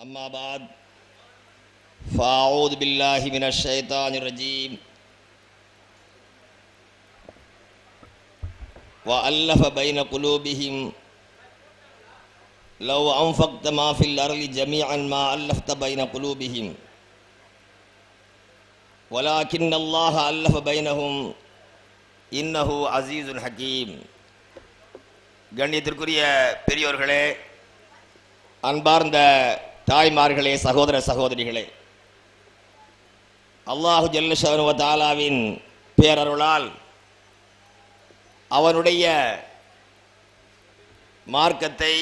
أما بعد فأعوذ بالله من الشيطان الرجيم وألف بين قلوبهم لو أنفقت ما في الأرض جميعا ما ألفت بين قلوبهم ولكن الله ألف بينهم إنه عزيز حكيم. கண்ணியத்திற்குரிய பெரியோர்களே, அன்பார்ந்த தாய்மார்களே, சகோதர சகோதரிகளே, அல்லாஹு ஜல்ல ஷஅனு வ தஆலாவின் பேரருளால் அவனுடைய மார்க்கத்தை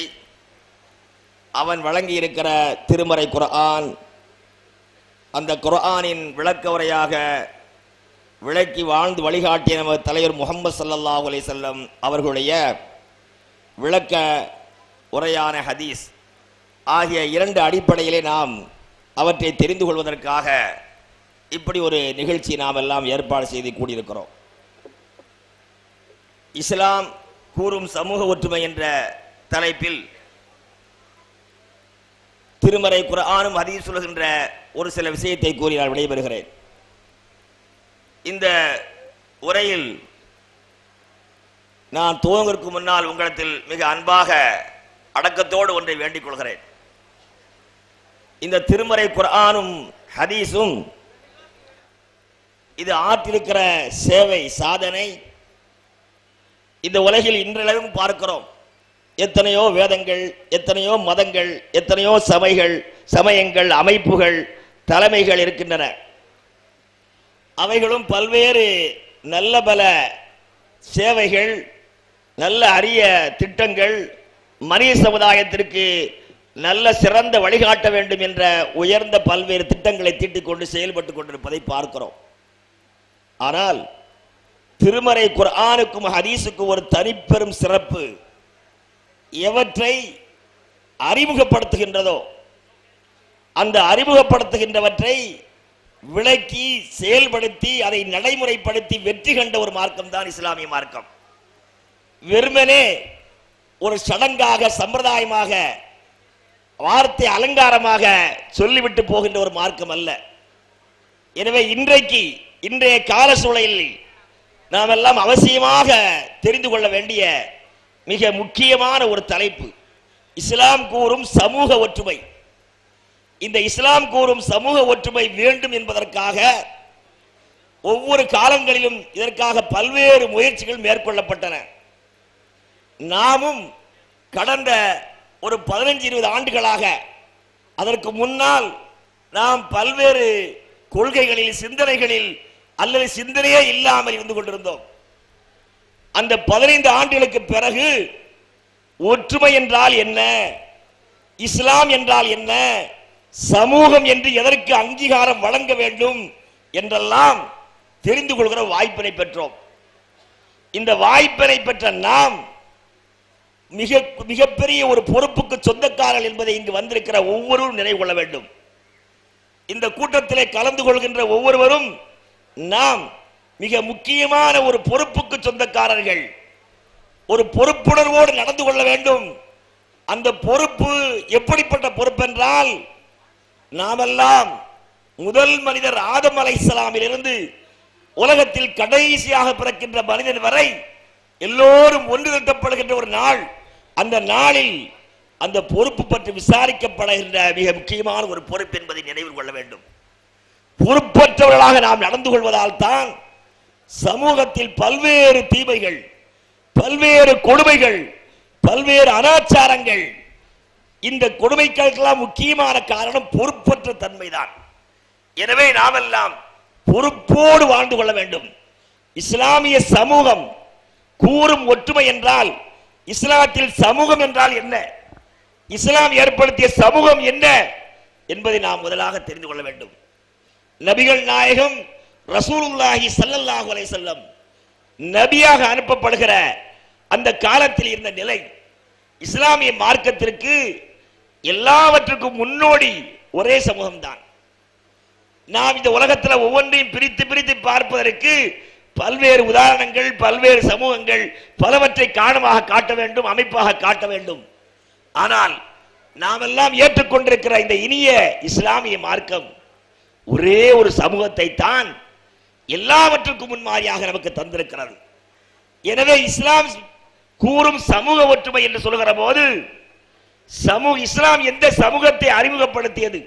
அவன் வழங்கியிருக்கிற திருமறை குர்ஆன், அந்த குர்ஆனின் விளக்க உரையாக விளக்கி வாழ்ந்து வழிகாட்டிய நமது தலைவர் முஹம்மது ஸல்லல்லாஹு அலைஹி வஸல்லம் அவர்களுடைய விளக்க உரையான ஹதீஸ் ஆகிய இரண்டு அடிப்படையிலே நாம் அவற்றை தெரிந்து கொள்வதற்காக இப்படி ஒரு நிகழ்ச்சி நாம் எல்லாம் ஏற்பாடு செய்து கூடியிருக்கிறோம். இஸ்லாம் கூறும் சமூக ஒற்றுமை என்ற தலைப்பில் திருமறை குர்ஆனும் ஹதீஸ் சொல்கின்ற ஒரு சில விஷயத்தை கூறி நான் விடைபெறுகிறேன். இந்த உரையில் நான் துவங்குவதற்கு முன்னால் உங்களிடத்தில் மிக அன்பாக அடக்கத்தோடு ஒன்றை வேண்டிக் கொள்கிறேன். இந்த திருமறை குர்ஆனும் ஹதீஸும் இது ஆற்றிருக்கிற சேவை சாதனை இந்த உலகில் இன்றளவும் பார்க்கிறோம். எத்தனையோ வேதங்கள், எத்தனையோ மதங்கள், எத்தனையோ சமயங்கள், அமைப்புகள், தலைமைகள் இருக்கின்றன. அவைகளும் பல்வேறு நல்ல பல சேவைகள், நல்ல அரிய திட்டங்கள், மனித சமுதாயத்திற்கு நல்ல சிறந்த வழிகாட்ட வேண்டும் என்ற உயர்ந்த பல்வேறு திட்டங்களை தீட்டிக் கொண்டு செயல்பட்டு கொண்டிருப்பதை பார்க்கிறோம். ஆனால் திருமறை குர்ஆனுக்கும் ஹதீஸுக்கும் ஒரு தனிப்பெரும் சிறப்பு, எவற்றை அறிமுகப்படுத்துகின்றதோ அந்த அறிமுகப்படுத்துகின்றவற்றை விளக்கி செயல்படுத்தி அதை நடைமுறைப்படுத்தி வெற்றி கண்ட ஒரு மார்க்கம் தான் இஸ்லாமிய மார்க்கம். வெறுமனே ஒரு சடங்காக, சம்பிரதாயமாக, வார்த்தை அலங்காரமாக சொல்லிவிட்டு போகின்ற ஒரு மார்க்கம் அல்ல. எனவே இன்றைய கால சூழலில் நாம் எல்லாம் அவசியமாக தெரிந்து கொள்ள வேண்டிய மிக முக்கியமான ஒரு தலைப்பு இஸ்லாம் கூறும் சமூக ஒற்றுமை. இந்த இஸ்லாம் கூறும் சமூக ஒற்றுமை வேண்டும் என்பதற்காக ஒவ்வொரு காலங்களிலும் இதற்காக பல்வேறு முயற்சிகள் மேற்கொள்ளப்பட்டன. நாமும் கடந்த ஒரு 15-20 ஆண்டுகளாக, அதற்கு முன்னால் நாம் பல்வேறு கொள்கைகளில், சிந்தனைகளில் அல்லது சிந்தனையே இல்லாமல் இருந்து கொண்டிருந்தோம். அந்த 15 ஆண்டுகளுக்கு பிறகு ஒற்றுமை என்றால் என்ன, இஸ்லாம் என்றால் என்ன, சமூகம் என்று எதற்கு அங்கீகாரம் வழங்க வேண்டும் என்றெல்லாம் தெரிந்து கொள்கிற வாய்ப்பினை பெற்றோம். இந்த வாய்ப்பினை பெற்ற நாம் மிகப்பெரிய ஒரு பொறுப்புக்கு சொந்தக்காரர்கள் என்பதை இங்கு வந்திருக்கிற ஒவ்வொருவரும் நினைவு கொள்ள வேண்டும். இந்த கூட்டத்திலே கலந்து கொள்கின்ற ஒவ்வொருவரும் நாம் மிக முக்கியமான ஒரு பொறுப்புக்கு சொந்தக்காரர்கள். ஒரு பொறுப்புணர்வோடு நடந்து கொள்ள வேண்டும். அந்த பொறுப்பு எப்படிப்பட்ட பொறுப்பு என்றால், நாமெல்லாம் முதல் மனிதர் ஆதம் அலைஹிஸ்ஸலாமில் இருந்து உலகத்தில் கடைசியாக பிறக்கின்ற மனிதன் வரை எல்லோரும் ஒன்று திரட்டப்படுகின்ற ஒரு நாள். அந்த நாளில் அந்த பொறுப்பு பற்றி விசாரிக்கப்படுகின்ற மிக முக்கியமான ஒரு பொறுப்பு என்பதை நினைவில் கொள்ள வேண்டும். பொறுப்பற்றவர்களாக நாம் நடந்து கொள்வதால் தான் சமூகத்தில் பல்வேறு தீமைகள், பல்வேறு கொடுமைகள், பல்வேறு அனாச்சாரங்கள். இந்த கொடுமைகளுக்கெல்லாம் முக்கியமான காரணம் பொறுப்பற்ற தன்மைதான். எனவே நாமெல்லாம் பொறுப்போடு வாழ்ந்து கொள்ள வேண்டும். இஸ்லாமிய சமூகம் கூறும் ஒற்றுமை என்றால், இஸ்லாத்தில் சமூகம் என்றால் என்ன, இஸ்லாம் ஏற்படுத்திய சமூகம் என்ன என்பதை நாம் முதலாக தெரிந்து கொள்ள வேண்டும். நபிகள் நாயகம் ரசூலுல்லாஹி ஸல்லல்லாஹு அலைஹி வஸல்லம் நபியாக அனுப்பப்படுகிற அந்த காலத்தில் இருந்த நிலை, இஸ்லாமிய மார்க்கத்திற்கு எல்லாவற்றுக்கும் முன்னோடி ஒரே சமூகம்தான். நாம் இந்த உலகத்தில் ஒவ்வொன்றையும் பிரித்து பிரித்து பார்ப்பதற்கு பல்வேறு உதாரணங்கள், பல்வேறு சமூகங்கள், பலவற்றை காரணமாக காட்ட வேண்டும், அமைப்பாக காட்ட வேண்டும். ஆனால் நாமெல்லாம் ஏற்றுக்கொண்டிருக்கிற இந்த இனிய இஸ்லாமிய மார்க்கம் ஒரே ஒரு சமூகத்தை தான் எல்லாவற்றுக்கும் முன்மாதிரியாக நமக்கு தந்திருக்கிறது. எனவே இஸ்லாம் கூறும் சமூக ஒற்றுமை என்று சொல்லுகிற போது இஸ்லாம் எந்த சமூகத்தை அறிமுகப்படுத்தியது?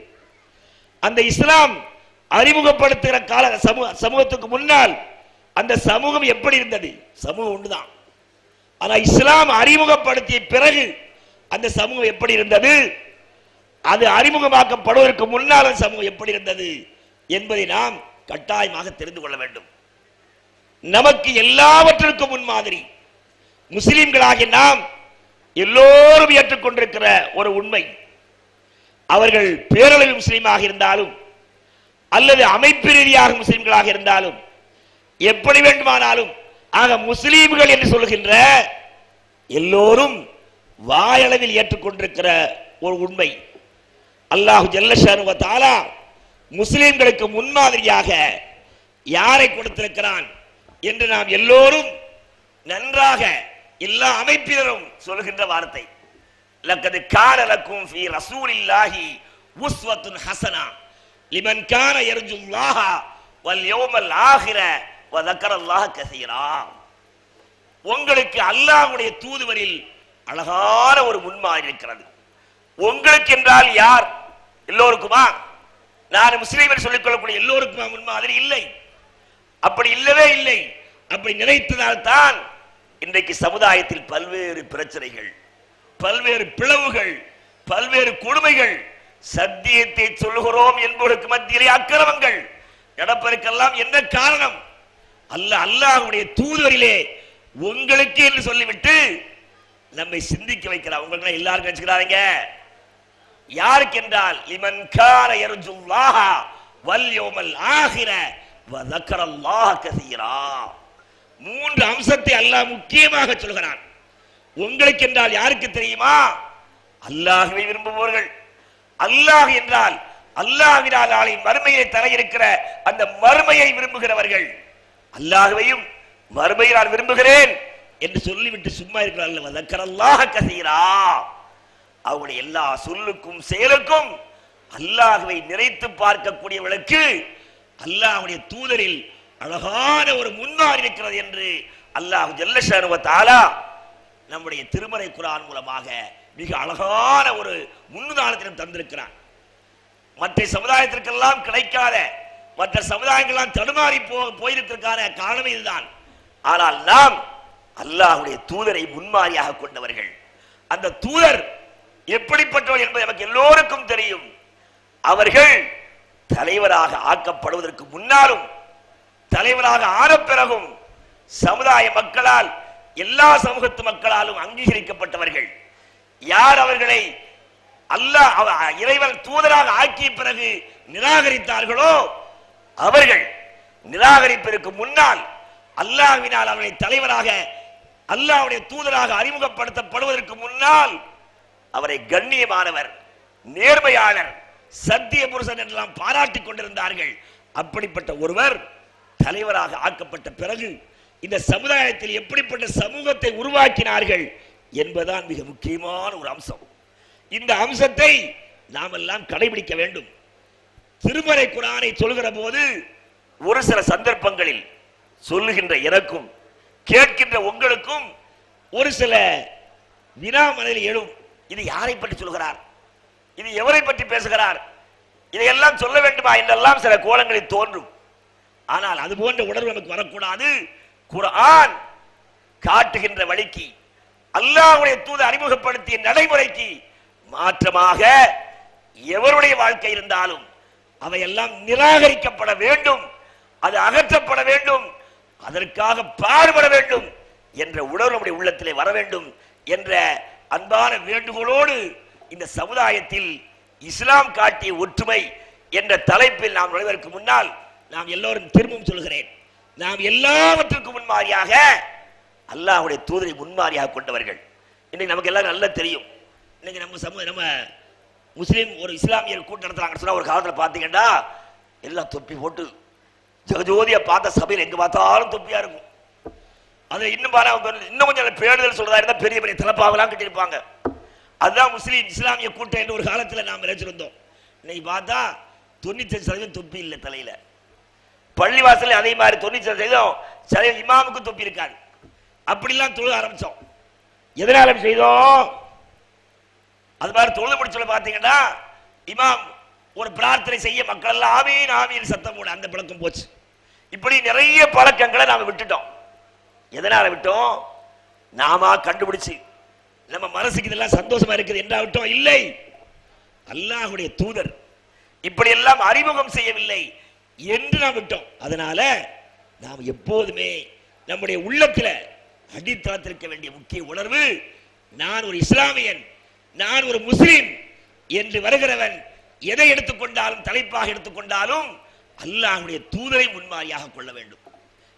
அந்த இஸ்லாம் அறிமுகப்படுத்துகிற கால சமூகத்துக்கு முன்னால் அந்த சமூகம் எப்படி இருந்தது? சமூகம் ஒன்றுதான். ஆனா இஸ்லாம் அறிமுகப்படுத்திய பிறகு அந்த சமூகம் எப்படி இருந்தது? அது அறிமுகமாக்கப்படுவதற்கு முன்னால் அந்த சமூகம் எப்படி இருந்தது என்பதை நாம் கட்டாயமாக தெரிந்து கொள்ள வேண்டும். நமக்கு எல்லாவற்றிற்கும் முன்மாதிரி முஸ்லிம்களாகிய நாம் எல்லோரும் ஏற்றுக்கொண்டிருக்கிற ஒரு உண்மை, அவர்கள் பேரளவு முஸ்லீமாக இருந்தாலும் அல்லது அமைப்பு ரீதியாக முஸ்லிம்களாக இருந்தாலும் எப்படி வேண்டுமானாலும், ஆக முஸ்லீம்கள் என்று சொல்கின்ற எல்லோரும் வாயளவில் ஏற்றுக்கொண்டிருக்கிற ஒரு உண்மை, அல்லாஹு ஜல்ல ஷானு வ தஆலா முஸ்லிம்களுக்கு முன்மாதிரியாக யாரை கொடுத்திருக்கிறான் என்று நாம் எல்லோரும் நன்றாக எல்லா அமைப்பினரும் சொல்கின்ற வார்த்தை, லக்கத் கான லக்கும் ஃபீ ரசூலில்லாஹி உஸ்வத்துன் ஹஸனா லிமன் கான யர்ஜுல்லாஹ வல் யௌமல் ஆகிர வ ذكرல்லாஹ கஸீரா. உங்களுக்கு அல்லாஹ்வுடைய தூதுவரில் அழகான ஒரு முன்மாதிரி இருக்கிறது. உங்களுக்கு என்றால் யார்? எல்லோருக்குமா? நான் முஸ்லீம் என்று சொல்லிக் கொள்ளக்கூடிய எல்லோருக்குமா முன்மாதிரி? இல்லை, அப்படி இல்லவே இல்லை. அப்படி நினைத்ததால் தான் இன்றைக்கு சமுதாயத்தில் பல்வேறு பிரச்சனைகள், பல்வேறு பிளவுகள், பல்வேறு கொடுமைகள், சத்தியத்தை சொல்லுகிறோம் என்பதற்கு மத்தியிலே அக்கிரமங்கள் நடப்பதற்கெல்லாம் என்ன காரணம்? அல்லாஹ்வுடைய தூதுவரிலே உங்களுக்கு என்று சொல்லிவிட்டு நம்மை சிந்திக்க வைக்கிறார். உங்களுக்கு எல்லாரும் நினைச்சுக்கிறாங்க. யாருக்கு என்றால் லிமன் கான யர்ஜுல்லாஹ வல் யௌமல் ஆகிர வ ذكرல்லாஹ கஸீரா. மூன்று அம்சத்தை அல்லாஹ் முக்கியமாக சொல்கிறான். உங்களுக்கு என்றால் யாருக்கு தெரியுமா? அல்லாஹ்வை விரும்புபவர்கள். அல்லாஹ் என்றால் அல்லாஹ்வினால் நாளை மறுமையை தர இருக்கிற அந்த மறுமையை விரும்புகிறவர்கள். அல்லாஹ்வையும் மறுமையை நான் விரும்புகிறேன் என்று சொல்லிவிட்டு சும்மா இருக்கிறார்கள். வ ذكرல்லாஹ கஸீரா. அவருடைய எல்லா சொல்லுக்கும் செயலுக்கும் அல்லாஹ்வை நிறைத்து பார்க்கக்கூடியவர்களுக்கு அல்லாஹ்வுடைய தூதரில் அழகான ஒரு முன்மாதிரி இருக்கிறது என்று அல்லாஹ் ஜல்ல ஷானு வ தஆலா நம்முடைய திருமறை குர்ஆன் மூலமாக மிக அழகான ஒரு முன்னுதாரணத்திலும் தந்திருக்கிறான். மற்ற சமுதாயத்திற்கெல்லாம் கிடைக்காத, மற்ற சமுதாயங்கள்லாம் தடுமாறி போயிருக்கிறதுக்கான காரணம் இதுதான். ஆனால் நாம் அல்லாஹ்வுடைய தூதரை முன்மாதிரியாக கொண்டவர்கள். அந்த தூதர் எப்படிப்பட்டவர் என்பது நமக்கு எல்லோருக்கும் தெரியும். அவர்கள் தலைவராக ஆக்கப்படுவதற்கு முன்னாலும் தலைவராக ஆன பிறகும் சமுதாய மக்களால், எல்லா சமூகத்து மக்களாலும் அங்கீகரிக்கப்பட்டவர்கள். யார் அவர்களை அல்லாஹ் இறைவன் தூதராக ஆக்கிய பிறகு நிராகரித்தார்களோ அவர்கள் நிராகரிப்பதற்கு முன்னால் அல்லாஹ்வினால் அவர்களை தலைவராக, அல்லாஹ்வுடைய தூதராக அறிமுகப்படுத்தப்படுவதற்கு முன்னால் அவரை கண்ணியமானவர், நேர்மையாளர், சத்திய புருஷன் என்றெல்லாம் பாராட்டிக் கொண்டிருந்தார்கள். அப்படிப்பட்ட ஒருவர் தலைவராக ஆக்கப்பட்ட பிறகு இந்த சமுதாயத்தில் எப்படிப்பட்ட சமூகத்தை உருவாக்கினார்கள் என்பதுதான் மிக முக்கியமான ஒரு அம்சம். இந்த அம்சத்தை நாம் எல்லாம் கடைபிடிக்க வேண்டும். திருமறை குர்ஆனை சொல்கிற போது ஒரு சில சந்தர்ப்பங்களில் சொல்லுகின்ற எனக்கும் கேட்கின்ற உங்களுக்கும் ஒரு சில வினா மனதில் எழும். இது யாரை பற்றி சொல்கிறார்? இது எவரை பற்றி பேசுகிறார்? இதையெல்லாம் சொல்ல வேண்டுமா என்றெல்லாம் சில கோலங்களில் தோன்றும். ஆனால் அது போன்ற உணர்வு நமக்கு வரக்கூடாது. குர்ஆன் காட்டுகின்ற வழிக்கு, அல்லாஹ்வுடைய தூதர் அறிமுகப்படுத்திய நடைமுறைக்கு மாற்றமாக எவருடைய வாழ்க்கை இருந்தாலும் அவையெல்லாம் நிராகரிக்கப்பட வேண்டும், அது அகற்றப்பட வேண்டும், அதற்காக பாடுபட வேண்டும் என்ற உணர்வு நம்முடைய உள்ளத்திலே வர வேண்டும் என்ற அன்பான வேண்டுகோளோடு இந்த சமுதாயத்தில் இஸ்லாம் காட்டிய ஒற்றுமை என்ற தலைப்பில் நாம் நுழைவதற்கு முன்னால் நாம் எல்லோரும் திரும்பவும் சொல்கிறேன், நாம் எல்லாவற்றுக்கும் முன்மாதிரியாக அல்லாஹ்வுடைய தூதரை முன்மாதிரியாக கொண்டவர்கள். இன்னைக்கு நமக்கு எல்லாம் நல்லா தெரியும். இன்னைக்கு நம்ம முஸ்லீம் ஒரு இஸ்லாமியர் கூட்டம் நடத்துறாங்கன்னு சொன்னா ஒரு காலத்தில் பார்த்தீங்கன்னா எல்லாம் தொப்பி போட்டு ஜெகஜோதியா பார்த்த சபையில் எங்க பார்த்தாலும் தொப்பியா இருக்கும். அது இன்னும் கொஞ்சம் பேடுதல் சொல்றதா இருந்தா பெரிய பெரிய தலப்பாவெல்லாம் கட்டியிருப்பாங்க. அதுதான் முஸ்லீம் இஸ்லாமிய கூட்டம் என்று ஒரு காலத்தில் நாம் நினைச்சிருந்தோம். இன்னைக்கு பார்த்தா 95% தொப்பி இல்லை தலையில. பள்ளிவாசல் அதே மாதிரி 95% சில இமாமுக்கு தொப்பி இருக்காது. அப்படிலாம் தொழுக ஆரம்பிச்சோம். எதனால செய்தோம்? அது மாதிரி தொழுது முடிச்சல பாத்தீங்கன்னா இமாம் ஒரு பிரார்த்தனை செய்ய மக்கள் எல்லாம் ஆமீன் ஆமீன் சத்தம் போட அந்த பழக்கம் போச்சு. இப்படி நிறைய பழக்கங்களை நாம விட்டுட்டோம். எதனால விட்டோம்? நாம கண்டுபிடிச்சு நம்ம மனசுக்கு இதெல்லாம் சந்தோஷமா இருக்குது என்றா விட்டோம்? இல்லை, அல்லாஹ்வுடைய தூதர் இப்படி எல்லாம் அறிமுகம் செய்யவில்லை என்று நாம் விட்டோம். அதனால நாம் எப்போதுமே நம்முடைய உள்ளத்துல அடித்தளத்திருக்க வேண்டிய முக்கிய உணர்வு, நான் ஒரு இஸ்லாமியன், நான் ஒரு முஸ்லிம் என்று வருகிறவன் எதை எடுத்துக்கொண்டாலும் தலைப்பாக எடுத்துக்கொண்டாலும் அல்லாஹ்வுடைய தூதரை முன்மாதிரியாக கொள்ள வேண்டும்.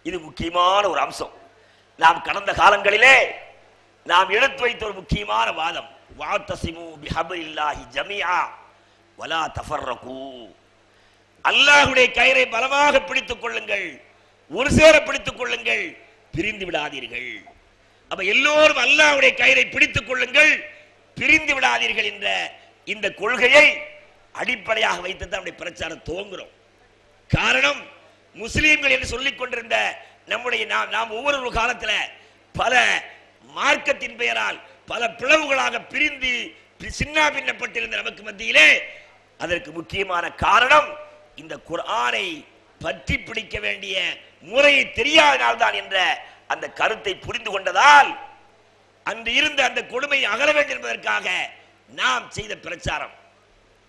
இது முக்கியமான ஒரு அம்சம். நாம் கடந்த காலங்களிலே நாம் எடுத்து வைத்த ஒரு முக்கியமான வாதம், வஅத்தஸிமு பிஹப்லில்லாஹி ஜமீஆ வலா தஃபர்ரகு. அல்லாஹ்வுடைய கயிறை பலமாக பிடித்துக் கொள்ளுங்கள், ஒரு சேர பிடித்துக் கொள்ளுங்கள், பிரிந்து விடாதீர்கள். அப்ப எல்லோரும் அல்லாஹ்வுடைய கயிறை பிடித்துக் கொள்ளுங்கள், பிரிந்து விடாதீர்கள் என்ற இந்த கொள்கையை அடிப்படையாக வைத்து தான் நம்முடைய பிரச்சாரம் துவங்குறோம். காரணம், முஸ்லீம்கள் என்று சொல்லிக் கொண்டிருந்த நம்முடைய நாம் ஒவ்வொரு காலத்தில் பல மார்க்கத்தின் பெயரால் பல பிளவுகளாக பிரிந்து சின்ன பின்னப்பட்டிருந்த நமக்கு மத்தியிலே அதற்கு முக்கியமான காரணம் இந்த குர்ஆனை பற்றி பிடிக்க வேண்டிய முறையை தெரியாதனால்தான் என்ற அந்த கருத்தை புரிந்து கொண்டதால் அன்று இருந்த அந்த கொடுமை அகல வேண்டும் என்பதற்காக நாம் செய்த பிரச்சாரம்.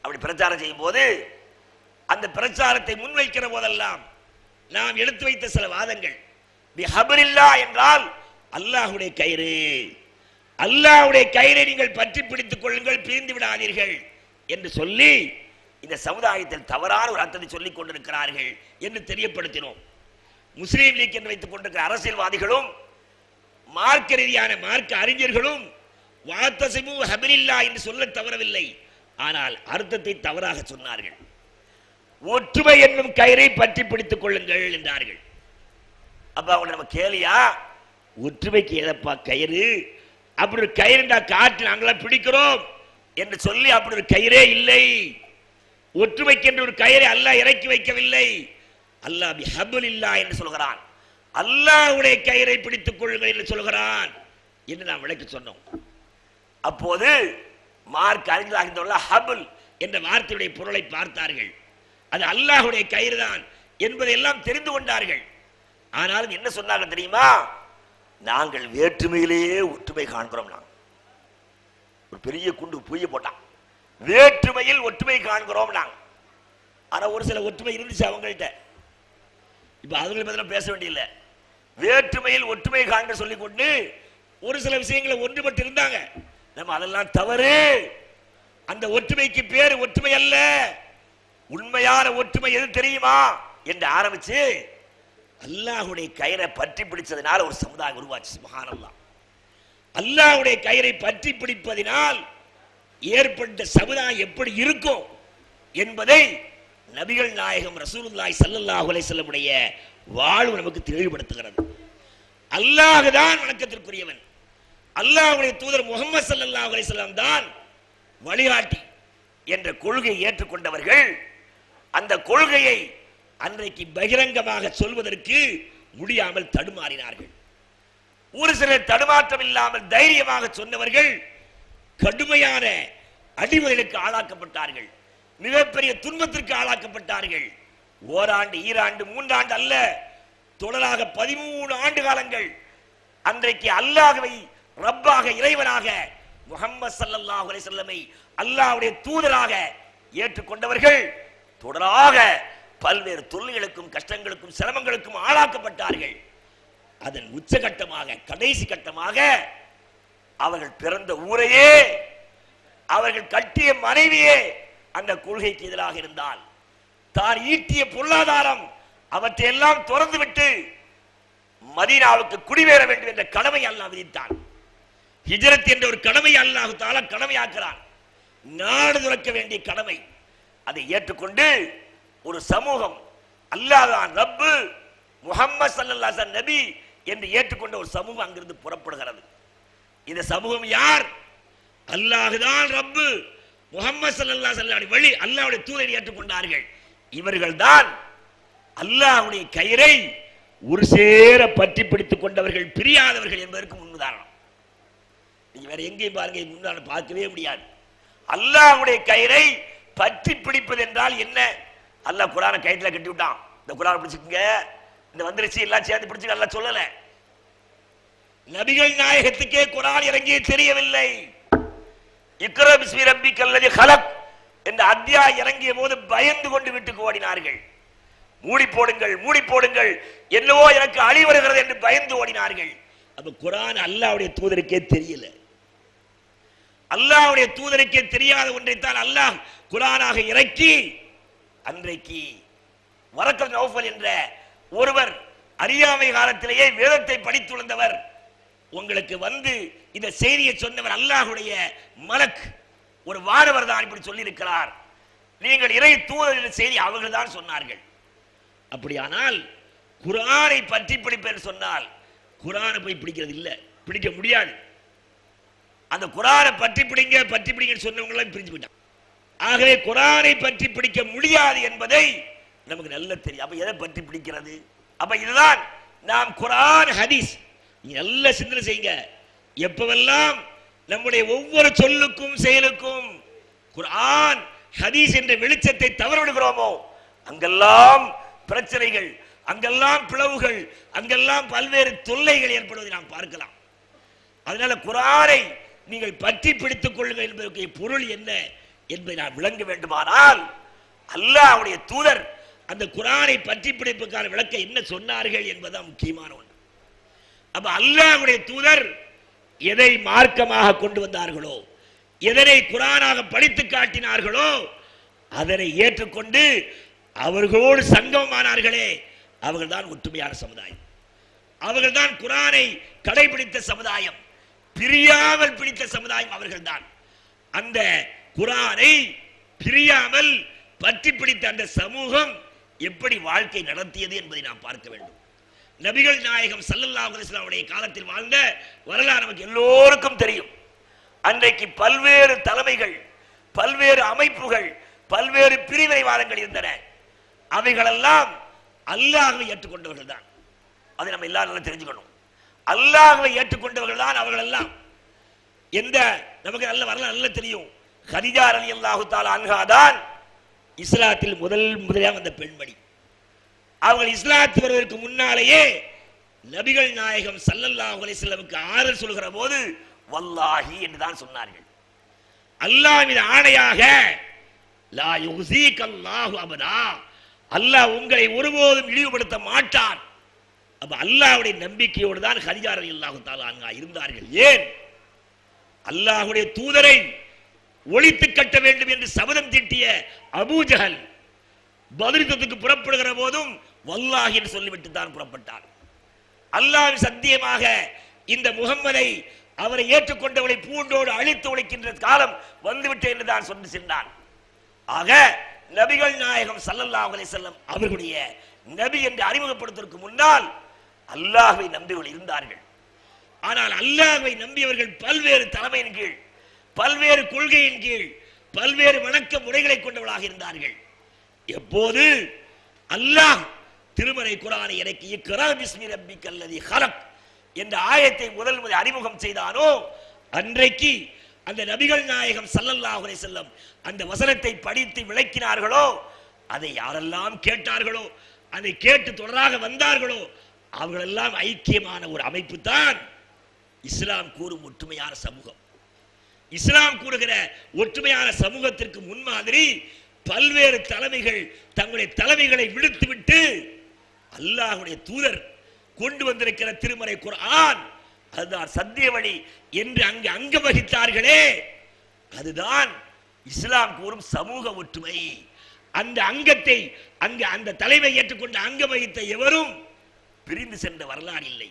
அப்படி பிரச்சாரம் செய்யும் போது அந்த பிரச்சாரத்தை முன்வைக்கிற போதெல்லாம் நாம் எடுத்து வைத்த சில வாதங்கள், பிஹப்லில்லா என்றால் அல்லாஹ்வுடைய கயிறு, அல்லாஹ்வுடைய கயிறை நீங்கள் பற்றி பிடித்துக் கொள்ளுங்கள், பிரிந்து விடாதீர்கள் என்று சொல்லி இந்த சமுதாயத்தில் தவறான ஒரு அர்த்தத்தை சொல்லிக் கொண்டிருக்கிறார்கள் என்று தெரியப்படுத்தினோம். முஸ்லீம் லீக் என்று வைத்துக் கொண்டிருக்கிற அரசியல்வாதிகளும் மார்க்க ரீதியான மார்க்க அறிஞர்களும் வஅத்தஸிமு பிஹப்லில்லா என்று சொல்ல தவறவில்லை, ஆனால் அர்த்தத்தை தவறாக சொன்னார்கள். ஒற்றுமை என்னும் கயிறை பற்றி பிடித்துக் கொள்ளுங்கள் என்றார்கள். அப்ப அவங்க நம்ம கேளியா, ஒற்றுமைக்கு எதப்பா கயிறு? அப்படி ஒரு கயிறுண்டா காற்று நாங்களாம் பிடிக்கிறோம் என்று சொல்லி அப்படி ஒரு கயிறே இல்லை. ஒற்றுமைக்கு என்று ஒரு கயிறை அல்லாஹ் இறக்கி வைக்கவில்லை. அல்லாஹ் பிஹப்லில்லா என்று சொல்கிறான், அல்லாஹ்வுடைய கயிறை பிடித்துக் கொள்ளுங்கள் என்று சொல்கிறான் என்று நாம் விளக்கி சொன்னோம். அப்போது மார்க் அறிஞர்களாக ஹபுல் என்ற வார்த்தையுடைய பொருளை பார்த்தார்கள். அது அல்லாஹ்வுடைய கயிறு தான் என்பதை எல்லாம் தெரிந்து கொண்டார்கள். ஆனாலும் என்ன சொன்னாங்க தெரியுமா? நாங்கள் வேற்றுமையிலேயே ஒற்றுமை காண்கிறோம். நாங்கள் ஒரு பெரிய குண்டு புய போட்டான், வேற்றுமையில் ஒற்றுமை காண்கிறோம் நாங்கள். ஆனா ஒரு சில ஒற்றுமை இருந்துச்சு அவங்கள்ட்ட. இப்ப அதுகளை பத்தி பேச வேண்டியதில்லை. வேற்றுமையில் ஒற்றுமை காண்க சொல்லிக் கொண்டு ஒரு சில விஷயங்களை ஒன்றுபட்டு இருந்தாங்க. நம்ம அதெல்லாம் தவறு. அந்த ஒற்றுமைக்கு பேர் ஒற்றுமை அல்ல. உண்மையான ஒற்றுமை எது தெரியுமா என்று ஆரம்பிச்சு அல்லாஹ்வுடைய கயிறை பற்றி பிடிச்சதுனால ஒரு சமுதாயம் உருவாச்சு. சுப்ஹானல்லாஹ். அல்லாஹ்வுடைய கயிறை பற்றி பிடிப்பதினால் ஏற்பட்ட சமுதாயம் எப்படி இருக்கும் என்பதை நபிகள் நாயகம் ரசூலுல்லாஹி ஸல்லல்லாஹு அலைஹி வஸல்லம் உடைய வாழ்வு நமக்கு தெளிவுபடுத்துகிறது. அல்லாஹ் தான் வணக்கத்திற்குரியவன். அல்லாஹ்வுடைய தூதர் முஹம்மது ஸல்லல்லாஹு அலைஹி வஸல்லம் தான் வழிகாட்டி என்ற கொள்கையை ஏற்றுக்கொண்டவர்கள் அந்த கொள்கையை அன்றைக்கு பகிரங்கமாக சொல்வதற்கு முடியாமல் தடுமாறினார்கள். ஒரு சிலர் தடுமாற்றம் இல்லாமல் தைரியமாக சொன்னவர்கள் கடுமையான அடிமைகளுக்கு ஆளாக்கப்பட்டார்கள், மிகப்பெரிய துன்பத்திற்கு ஆளாக்கப்பட்டார்கள். ஓராண்டு, ஈராண்டு, 3 ஆண்டு அல்ல, தொடராக 13 ஆண்டு காலங்கள் அன்றைக்கு அல்லாஹ்வை ரப்பாக, இறைவனாக, முஹம்மது ஸல்லல்லாஹு அலைஹி வஸல்லமை அல்லாஹ்வுடைய தூதராக ஏற்றுக்கொண்டவர்கள் தொடராக பல்வேறு தொல்லைகளுக்கும் கஷ்டங்களுக்கும் சிரமங்களுக்கும் ஆளாக்கப்பட்டார்கள். அதன் உச்சகட்டமாக, கடைசி கட்டமாக அவர்கள் பிறந்த ஊரையே, அவர்கள் கட்டிய மனைவியே அந்த கொள்கைக்கு எதிராக இருந்தால், தான் ஈட்டிய பொருளாதாரம் அவற்றையெல்லாம் திறந்துவிட்டு மதீனாவுக்கு குடிவேற வேண்டும் என்ற கடமை அல்லாஹ் விதித்தான். ஹிஜ்ரத் என்ற ஒரு கடமை அல்லாஹ் தஆலா கடமையாக்குறான். நாடு துறக்க வேண்டிய கடமை. அதை ஏற்றுக்கொண்டு ஒரு சமூகம் அல்லாஹ் தான் ரப்பு, முஹம்மது ஸல்லல்லாஹு அலைஹி வஸல்லம் நபி என்று ஏற்றுக்கொண்ட ஒரு சமூகம் அங்கிருந்து புறப்படுகிறது. இந்த சமூகம் யார்? அல்லாஹ்தான் ரப்பு, முஹம்மது ஸல்லல்லாஹு அலைஹி வஸல்லம் வழி, அல்லாஹ்வுடைய தூதரை ஏற்றுக்கொண்டார்கள். இவர்கள் தான் அல்லாஹ்வுடைய கயிறை ஒரு சேர பற்றி பிடித்துக் கொண்டவர்கள், பிரியாதவர்கள் என்பதற்கு முன்னுதாரணம். நீங்க வேற எங்கேயும் பாருங்க, முன்னுதாரணம் பார்க்கவே முடியாது. அல்லாஹ்வுடைய கயிறை பற்றி பிடிப்பது என்றால் என்ன? அல்லாஹ் குர்ஆனை கயித்துல கட்டி விட்டான், இந்த குர்ஆனை பிடிச்சுக்கங்க, இந்த வந்துருச்சு எல்லாம் சேர்ந்து பிடிச்சு அல்லாஹ் சொல்லல. நபிகள் நாயகத்துக்கே குர்ஆன் இறங்கிய தெரியவில்லை. இக்ரா பிஸ்மி ரப்பிக்கல் லதீ ஹலக் என்ற அத்தியாயம் இறங்கிய போது பயந்து கொண்டு வீட்டுக்கு ஓடினார்கள். மூடி போடுங்கள், மூடி போடுங்கள், என்னவோ எனக்கு அழி வருகிறது என்று பயந்து ஓடினார்கள். அப்ப குர்ஆன் அல்லாஹ்வுடைய தூதருக்கே தெரியல. அல்லாஹ்வுடைய தூதருக்கே தெரியாத ஒன்றைத்தான் அல்லாஹ் குர்ஆனாக இறக்கி, அன்றைக்கு வரக்கத் நௌஃபல் என்ற ஒருவர் அறியாமை காலத்திலேயே வேதத்தை படித்துள்ளவர், உங்களுக்கு வந்து இந்த செய்தியை சொன்னவர் அல்லாஹ்வுடைய மலக், ஒரு வானவர் தான் இப்படி சொல்லி இருக்கிறார், நீங்கள் இறை தூதர் செய்தி அவர்கள் தான் சொன்னார்கள். அப்படியானால் குர்ஆனை பற்றி பிடிப்பேன் சொன்னால் குர்ஆனை போய் பிடிக்கிறது இல்ல, பிடிக்க முடியாது. அந்த குர்ஆனை பற்றி பிடிங்க சொன்னவங்க எல்லாம் பிரிஞ்சு விட்டாங்க. ஆகவே குர்ஆனை பற்றி பிடிக்க முடியாது என்பதை நமக்கு நல்ல தெரியும். அப்ப எதை பற்றி பிடிக்கிறது? அப்ப இதுதான் நாம் குர்ஆன் ஹதீஸ் நல்ல சிந்தனை செய்யுங்க. எப்பவெல்லாம் நம்முடைய ஒவ்வொரு சொல்லுக்கும் செயலுக்கும் குர்ஆன் ஹதீஸ் என்ற வெளிச்சத்தை தவறவிடுகிறோமோ அங்கெல்லாம் பிரச்சனைகள், அங்கெல்லாம் பிளவுகள், அங்கெல்லாம் பல்வேறு தொல்லைகள் ஏற்படுவதை நாம் பார்க்கலாம். அதனால குர்ஆனை நீங்கள் பற்றி பிடித்துக் கொள்ளுங்கள் என்பதற்கு பொருள் என்ன என்பதை நாம் விளங்க வேண்டுமானால் அல்லாஹ்வுடைய தூதர் அந்த குர்ஆனை பற்றி பிடிப்புக்கான விளக்கம் என்ன சொன்னார்கள் என்பதுதான் முக்கியமான ஒன்று. அப்ப அல்லாஹ்வுடைய தூதர் எதை மார்க்கமாக கொண்டு வந்தார்களோ, எதனை குர்ஆனாக படித்து காட்டினார்களோ அதனை ஏற்றுக்கொண்டு அவர்களோடு சங்கமமானார்களே, அவர்கள்தான் ஒற்றுமையான சமுதாயம். அவர்கள்தான் குர்ஆனை கடைபிடித்த சமுதாயம், பிரியாமல் பிடித்த சமுதாயம் அவர்கள்தான். அந்த குர்ஆனை பிரியாமல் பற்றி பிடித்த அந்த சமூகம் எப்படி வாழ்க்கை நடத்தியது என்பதை நாம் பார்க்க வேண்டும். நபிகள் நாயகம் ஸல்லல்லாஹு அலைஹி வஸல்லம் காலத்தில் வாழ்ந்த வரலாறு நமக்கு எல்லோருக்கும் தெரியும். அன்றைக்கு பல்வேறு தலைமைகள், பல்வேறு அமைப்புகள், பல்வேறு பிரிவினைவாதங்கள் இருந்தன. அவைகளெல்லாம் அல்லாஹ்வை ஏற்றுக்கொண்டவர்கள் தான். அதை நம்ம எல்லாரும் நல்லா தெரிஞ்சுக்கணும். அல்லாஹ்வை ஏற்றுக்கொண்டவர்கள் தான் அவர்கள் எல்லாம். எந்த நமக்கு நல்ல வரலாறு நல்ல தெரியும். கதீஜா ரலியல்லாஹு தஆலா அன்ஹா தான் இஸ்லாத்தில் முதலாக வந்த பெண்மணி. அவங்க இஸ்லாத்து வருவதற்கு முன்னாலேயே நபிகள் நாயகம் ஸல்லல்லாஹு அலைஹி வஸல்லமுக்கு ஆறுதல் சொல்கிற போது வல்லாஹி என்று தான் சொன்னார்கள். அல்லாஹ்வின் ஆணையாக லா யுஸீகல்லாஹு அபதா, அல்லாஹ் உங்களை ஒருபோதும் இழிவுபடுத்த மாட்டான். அப்ப அல்லாஹ்வுடைய நம்பிக்கையோடு தான் கதீஜா ரலியல்லாஹு தஆலா அன்ஹா இருந்தார்கள். ஏன்? அல்லாஹ்வுடைய தூதரை ஒழித்து கட்ட வேண்டும் என்று சபதம் தீட்டிய அபூ ஜஹல் பத்ர் யுத்தத்துக்கு புறப்படுகிற போதும் வல்லாஹி என்று சொல்லிவிட்டு தான் புறப்பட்டார். அல்லாஹ்வின் சத்தியமாக இந்த முகம்மதை அவரை ஏற்றுக்கொண்டவரை பூண்டோடு அழித்து ஒழிக்கின்ற காலம் வந்துவிட்டது என்று தான் சொல்லி சென்றான். ஆக நபிகள் நாயகம் ஸல்லல்லாஹு அலைஹி வஸல்லம் அவர்களுடைய நபி என்று அறிமுகப்படுத்துவதற்கு முன்னால் அல்லாஹ்வை நம்பியவர்கள் இருந்தார்கள். ஆனால் அல்லாஹ்வை நம்பியவர்கள் பல்வேறு தலைமையின் கீழ், பல்வேறு கொள்கையின் கீழ், பல்வேறு வணக்க முறைகளை கொண்டவர்களாக இருந்தார்கள். எப்போது அல்லாஹ் திருமறை குர்ஆனை இறக்கி இக்ரா பிஸ்மி ரப்பிக்கல் லதீ ஹலக் என்ற ஆயத்தை முதல் அறிமுகம் செய்தானோ அன்றைக்கு அந்த நபிகள் நாயகம் ஸல்லல்லாஹு அலைஹி வஸல்லம் அந்த வசனத்தை படித்து விளக்கினார்களோ, அதை யாரெல்லாம் கேட்டார்களோ, அதை கேட்டு தொடராக வந்தார்களோ அவர்களெல்லாம் ஐக்கியமான ஒரு அமைப்பு தான் இஸ்லாம் கூறும் ஒற்றுமையான சமூகம். இஸ்லாம் கூறுகிற ஒற்றுமையான சமூகத்திற்கு முன்மாதிரி பல்வேறு தலைமைகள் தங்களுடைய தலைமைகளை விடுத்துவிட்டு அல்லாஹ்வுடைய தூதர் கொண்டு வந்திருக்கிற திருமறை குர்ஆன் அதுதான் சத்திய வழி என்று அங்கு அங்கம் வகித்தார்களே, அதுதான் இஸ்லாம் கூறும் சமூக ஒற்றுமை. அந்த அங்கத்தை அங்கு அந்த தலைமை ஏற்றுக்கொண்டு அங்கம் வகித்த எவரும் பிரிந்து சென்ற வரலாறு இல்லை.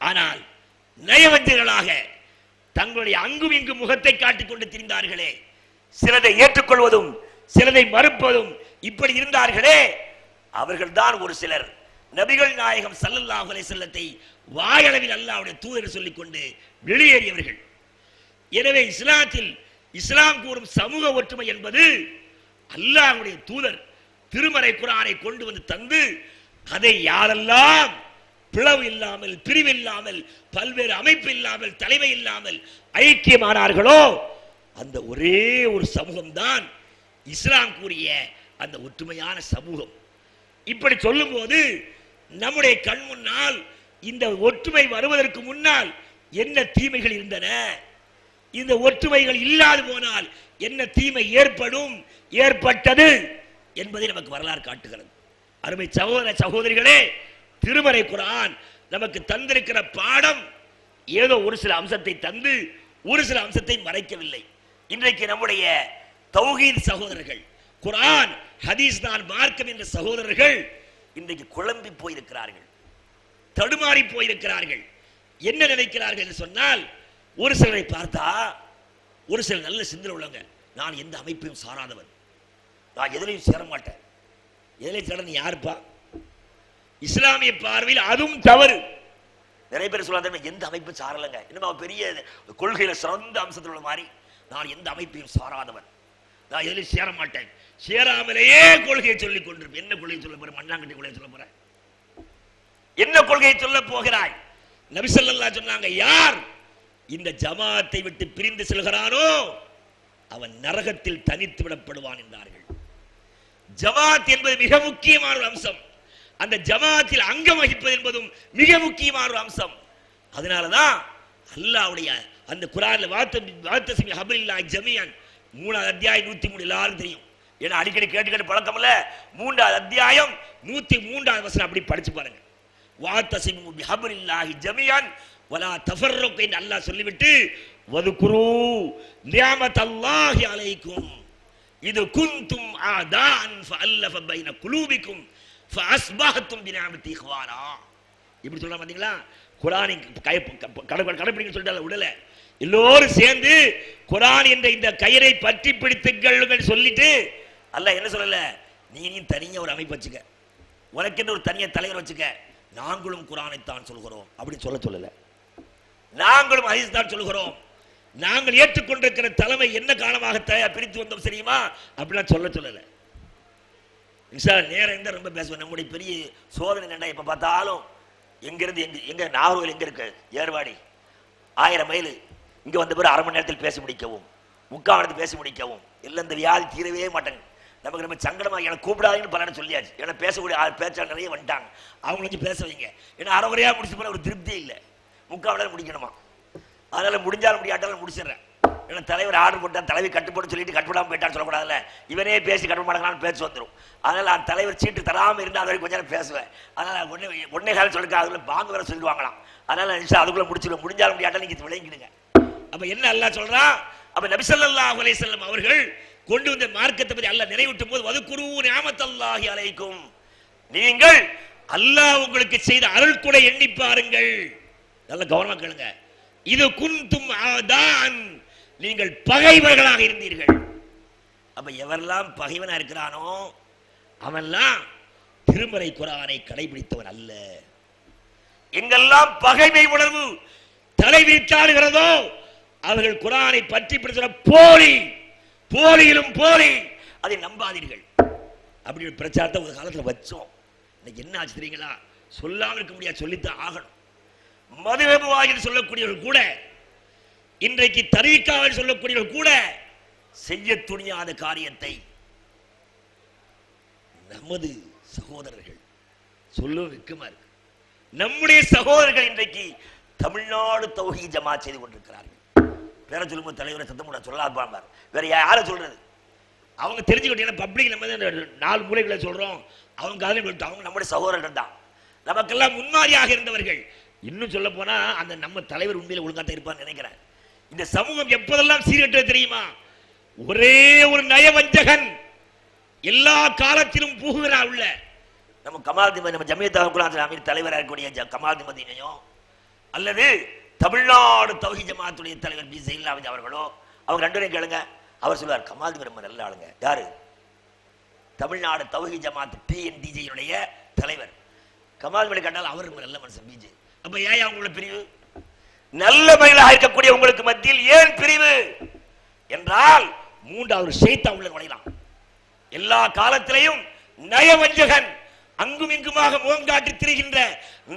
ஆனால் நயவஞ்சகர்களாக தங்களுடைய அங்கும் இங்கு முகத்தை காட்டிக் கொண்டு திரிந்தார்களே, சிலதை ஏற்றுக்கொள்வதும் சிலதை மறுப்பதும் இப்படி இருந்தார்களே, அவர்கள்தான் ஒரு சிலர் நபிகள் நாயகம் ஸல்லல்லாஹு அலைஹி வஸல்லத்தை வாயளவில் அல்லாஹ்வுடைய தூதர் சொல்லிக் கொண்டு வெளியேறியவர்கள். எனவே இஸ்லாத்தில் இஸ்லாம் கூறும் சமூக ஒற்றுமை என்பது அல்லாஹ்வுடைய தூதர் திருமறை குர்ஆனை கொண்டு வந்து தந்து அதை யாரெல்லாம் பிளவு இல்லாமல் பிரிவு இல்லாமல் பல்வேறு அமைப்பு இல்லாமல் தலைமை இல்லாமல் ஐக்கியமானார்களோ அந்த ஒரே ஒரு சமூகம் தான் இஸ்லாம் கூறிய அந்த ஒற்றுமையான சமூகம். இப்படி சொல்லும் போது நம்முடைய கண் முன்னால் இந்த ஒற்றுமை வருவதற்கு முன்னால் என்ன தீமைகள் இருந்தன, இந்த ஒற்றுமைகள் இல்லாது போனால் என்ன தீமை ஏற்படும் ஏற்பட்டது என்பதை நமக்கு வரலாறு காட்டுகிறது. அருமை சகோதர சகோதரிகளே, திருமறை குர்ஆன் நமக்கு தந்திருக்கிற பாடம் ஏதோ ஒரு சில அம்சத்தை தந்து ஒரு சில அம்சத்தை மறைக்கவில்லை. இன்றைக்கு நம்முடைய தௌஹீத் சகோதரர்கள், குர்ஆன் ஹதீஸ் தான் மார்க்கம் என்ற சகோதரர்கள் இன்றைக்கு குழம்பி போயிருக்கிறார்கள், தடுமாறி போயிருக்கிறார்கள். என்ன நினைக்கிறார்கள் என்று சொன்னால், ஒரு சிலரை பார்த்தா ஒரு சில நல்ல சிந்தனை உள்ளவங்க, நான் எந்த அமைப்பையும் சாராதவன், நான் எதிலையும் சேர மாட்டேன், எதிலையும் சேர நீ யாருப்பா? இஸ்லாமிய பார்வையில் அதுவும் தவறு. நிறைய பேர் சொல்லாத எந்த அமைப்பும் சாரலைங்க, இன்னும் பெரிய கொள்கையில சிறந்த அம்சத்தில் உள்ள மாதிரி, நான் எந்த அமைப்பையும் சாராதவன், நான் எதிலையும் சேர மாட்டேன், சேராமலேயே கொள்கையை சொல்லிக் கொண்டிருப்பேன். என்ன கொள்கையை சொல்ல போற? மண்ணாங்கட்டி கொள்கையை சொல்ல போற? என்ன கொள்கையை சொல்ல போகிறாய்? நபி ஸல்லல்லாஹு அலைஹி சொன்னாங்க, யார் இந்த ஜமாத்தை விட்டு பிரிந்து செல்கிறானோ அவன் நரகத்தில் தனித்து விடப்படுவான் என்றார்கள். ஜமாத் என்பது மிக முக்கியமான ஒரு அம்சம், அந்த ஜமாத்தில் அங்கம் வகிப்பது என்பதும் மிக முக்கியமான ஒரு அம்சம். அதனாலதான் அல்லாஹ்வுடைய அந்த குர்ஆன்ல வாத்தஸிமு ஹபிலில்லாஹி ஜமீஅன் 3வது அத்தியாயம் 103 எல்லாரும் தெரியும். ஏன்னா அடிக்கடி கேட்டு பழக்கம் இல்ல. 3வது அத்தியாயம் 103வது வசனம் அப்படி படிச்சு பாருங்க. வாத்தஸிமு பிஹபிலில்லாஹி ஜமீஅன் வலா தஃபர்ரகு என்று அல்லாஹ் சொல்லிவிட்டு வதுகுரு நிஅமத்தல்லாஹி அலைக்கும் இது குன்தும் ஆதான் ஃபஅல்லஃப பைன குலூபிக்கும் ஃபஅஸ்பஹதும் பினிஅமதி இக்வானா. இப்படி சொல்றா பாத்தீங்களா? குர்ஆனை கடைபிடிக்க சொல்லிட்டால உடல எல்லோரும் சேர்ந்து குர்ஆன் என்ற இந்த கயிறை பற்றி பிடித்துங்கள் சொல்லிட்டு அல்லாஹ் என்ன சொல்லல, நீ தனியா ஒரு அமைப்பு வச்சுக்க, உனக்கென்று ஒரு தனியா தலைவர் வச்சுக்க, நாங்களும் குர்ஆனை தான் சொல்கிறோம் அப்படி சொல்லல. நாங்களும் ஹதீஸ் தான் சொல்கிறோம், நாங்கள் ஏற்றுக்கொண்டிருக்கிற தலைமை என்ன காரணமாக பிரித்து வந்தோம் தெரியுமா அப்படிலாம் சொல்லல. நேரம் இருந்தா ரொம்ப பேசுவேன். நம்முடைய பெரிய சோதனை என்ன, இப்ப பார்த்தாலும் எங்கிருந்து எங்க நாகர்கோவில் எங்க இருக்கு, ஏர்வாடி 1000 மைல், இங்க வந்த பிறகு 1/2 மணி நேரத்தில் பேசி முடிக்கவும் 3/4 மணி பேசி முடிக்கவும் எல்லாம் இந்த வியாதி தீரவே மாட்டாங்க. நமக்கு ரொம்ப சங்கடமா, எனக்கு கூப்பிடாதுன்னு பல சொல்லியாச்சு. ஏன்னா பேசக்கூடிய பேச்சாளர் நிறைய வந்துட்டாங்க, அவங்க வச்சு பேச வைங்க. ஏன்னா அரைகுறையா முடிச்சு போன ஒரு திருப்தியே இல்லை, 3/4 மணி நேரம் முடிக்கணுமா. அதனால முடிஞ்சாலும் முடியாட்டாலும் முடிச்சிடறேன். ஏன்னா தலைவர் ஆர்டர் போட்டா தலைவி கட்டுப்பட்டு சொல்லிட்டு கட்டுப்படாமல் போயிட்டான்னு சொல்லக்கூடாதுல்ல, இவனே பேசி கட்டுப்பட மாட்டாங்களான்னு பேச்சு வந்துடும். அதனால நான் தலைவர் சீட்டு தராமல் இருந்தால் அது வரைக்கும் கொஞ்சம் நேரம் பேசுவேன். அதனால ஒன்னே காலம் சொல்லிருக்கா, அதுல பாங்கு வேற சொல்லிடுவாங்களாம். அதனால அதுக்குள்ள முடிச்சிடும், முடிஞ்சாலும் முடியாட்டாலும் நீங்க விளங்கிடுங்க. அப்ப என்ன அல்லாஹ் சொல்றான், அப்ப நபி ஸல்லல்லாஹு அலைஹி வஸல்லம் அவர்கள் கொண்டு வந்த மார்க்கத்தை பற்றி அல்லாஹ் நினைவூட்டும் போது வதுகுரு நிஅமத்தல்லாஹி அலைக்கும், நீங்கள் அல்லாஹ் உங்களுக்கு செய்த அருள்கொடை எண்ணி பாருங்கள். நல்ல கவனமா கேளுங்க. இது குன்தும் ஆதான், நீங்கள் பகைவர்களாக இருந்தீர்கள். அப்ப எவரெல்லாம் பகைவனா இருக்கிறானோ அவன்லாம் திருமறை குர்ஆனை கடைபிடித்தவன் அல்ல. எங்கெல்லாம் பகைமை உணர்வு தலைவிரித்தாடுகிறதோ அவர்கள் குர்ஆனை பற்றி பிடித்த போலி, போலியிலும் போலி, அதை நம்பாதீர்கள். அப்படி ஒரு பிரச்சாரத்தை ஒரு காலத்தில் வச்சோம். இன்னைக்கு என்ன ஆச்சு தெரியுங்களா? சொல்லாமல் இருக்க முடியாது, சொல்லித்தான் ஆகணும். மதுஹபுவாயில் சொல்லக்கூடியவர்கள் கூட, இன்றைக்கு தரீக்காவில் சொல்லக்கூடியவர்கள் கூட செய்ய துணியாத காரியத்தை நமது சகோதரர்கள் சொல்ல வெக்கமா இருக்கு. நம்முடைய சகோதரர்கள் இன்றைக்கு தமிழ்நாடு தௌஹீத் ஜமாத் செய்து கொண்டிருக்கிறார்கள். பேர சொல்லும்போது தலைவரை சத்தம் கூட சொல்லாத, வேற யார சொல்றது? அவங்க தெரிஞ்சுக்கிட்டீங்கன்னா பப்ளிக் நம்ம 4 மூலைகளை சொல்றோம், அவங்க காலையில் விட்டு அவங்க நம்முடைய சகோதரர்கள் தான், நமக்கெல்லாம் முன்மாதிரியாக இருந்தவர்கள். இன்னும் சொல்ல போனா அந்த நம்ம தலைவர் உண்மையில ஒழுங்காத்தான் இருப்பான்னு நினைக்கிறேன். இந்த சமூகம் எப்போதெல்லாம் சீரற்றது தெரியுமா? ஒரே ஒரு நயவஞ்சகன் எல்லா காலத்திலும் புகுகிறார் உள்ள. நம்ம கமால் நம்ம ஜமியத் அமீர் தலைவராக இருக்கக்கூடிய கமால் மதீனையோ அல்லது தமிழ்நாடு தௌஹீத் ஜமாத்துடைய தலைவர் பி ஜெயிலாவதி அவர்களோ, அவங்க 2 பேரையும் கேளுங்க, அவர் சொல்லுவார் கமால் ரொம்ப நல்ல ஆளுங்க. யாரு? தமிழ்நாடு தௌஹீத் ஜமாத் டிஎன்டிஜியுடைய தலைவர் கமால் மணி கண்டால் அவர் நல்ல மனுஷன் பிஜே. அப்ப ஏன் அவங்களோட பிரிவு? நல்ல மனிதனாக இருக்கக்கூடிய உங்களுக்கு மத்தியில் ஏன் பிரிவு என்றால் மூன்றாவது ஷைத்தான் உள்ள நுழையலாம். எல்லா காலத்திலையும் நயவஞ்சகன் அங்கும் இங்குமாக முகம் காட்டி திரிகின்ற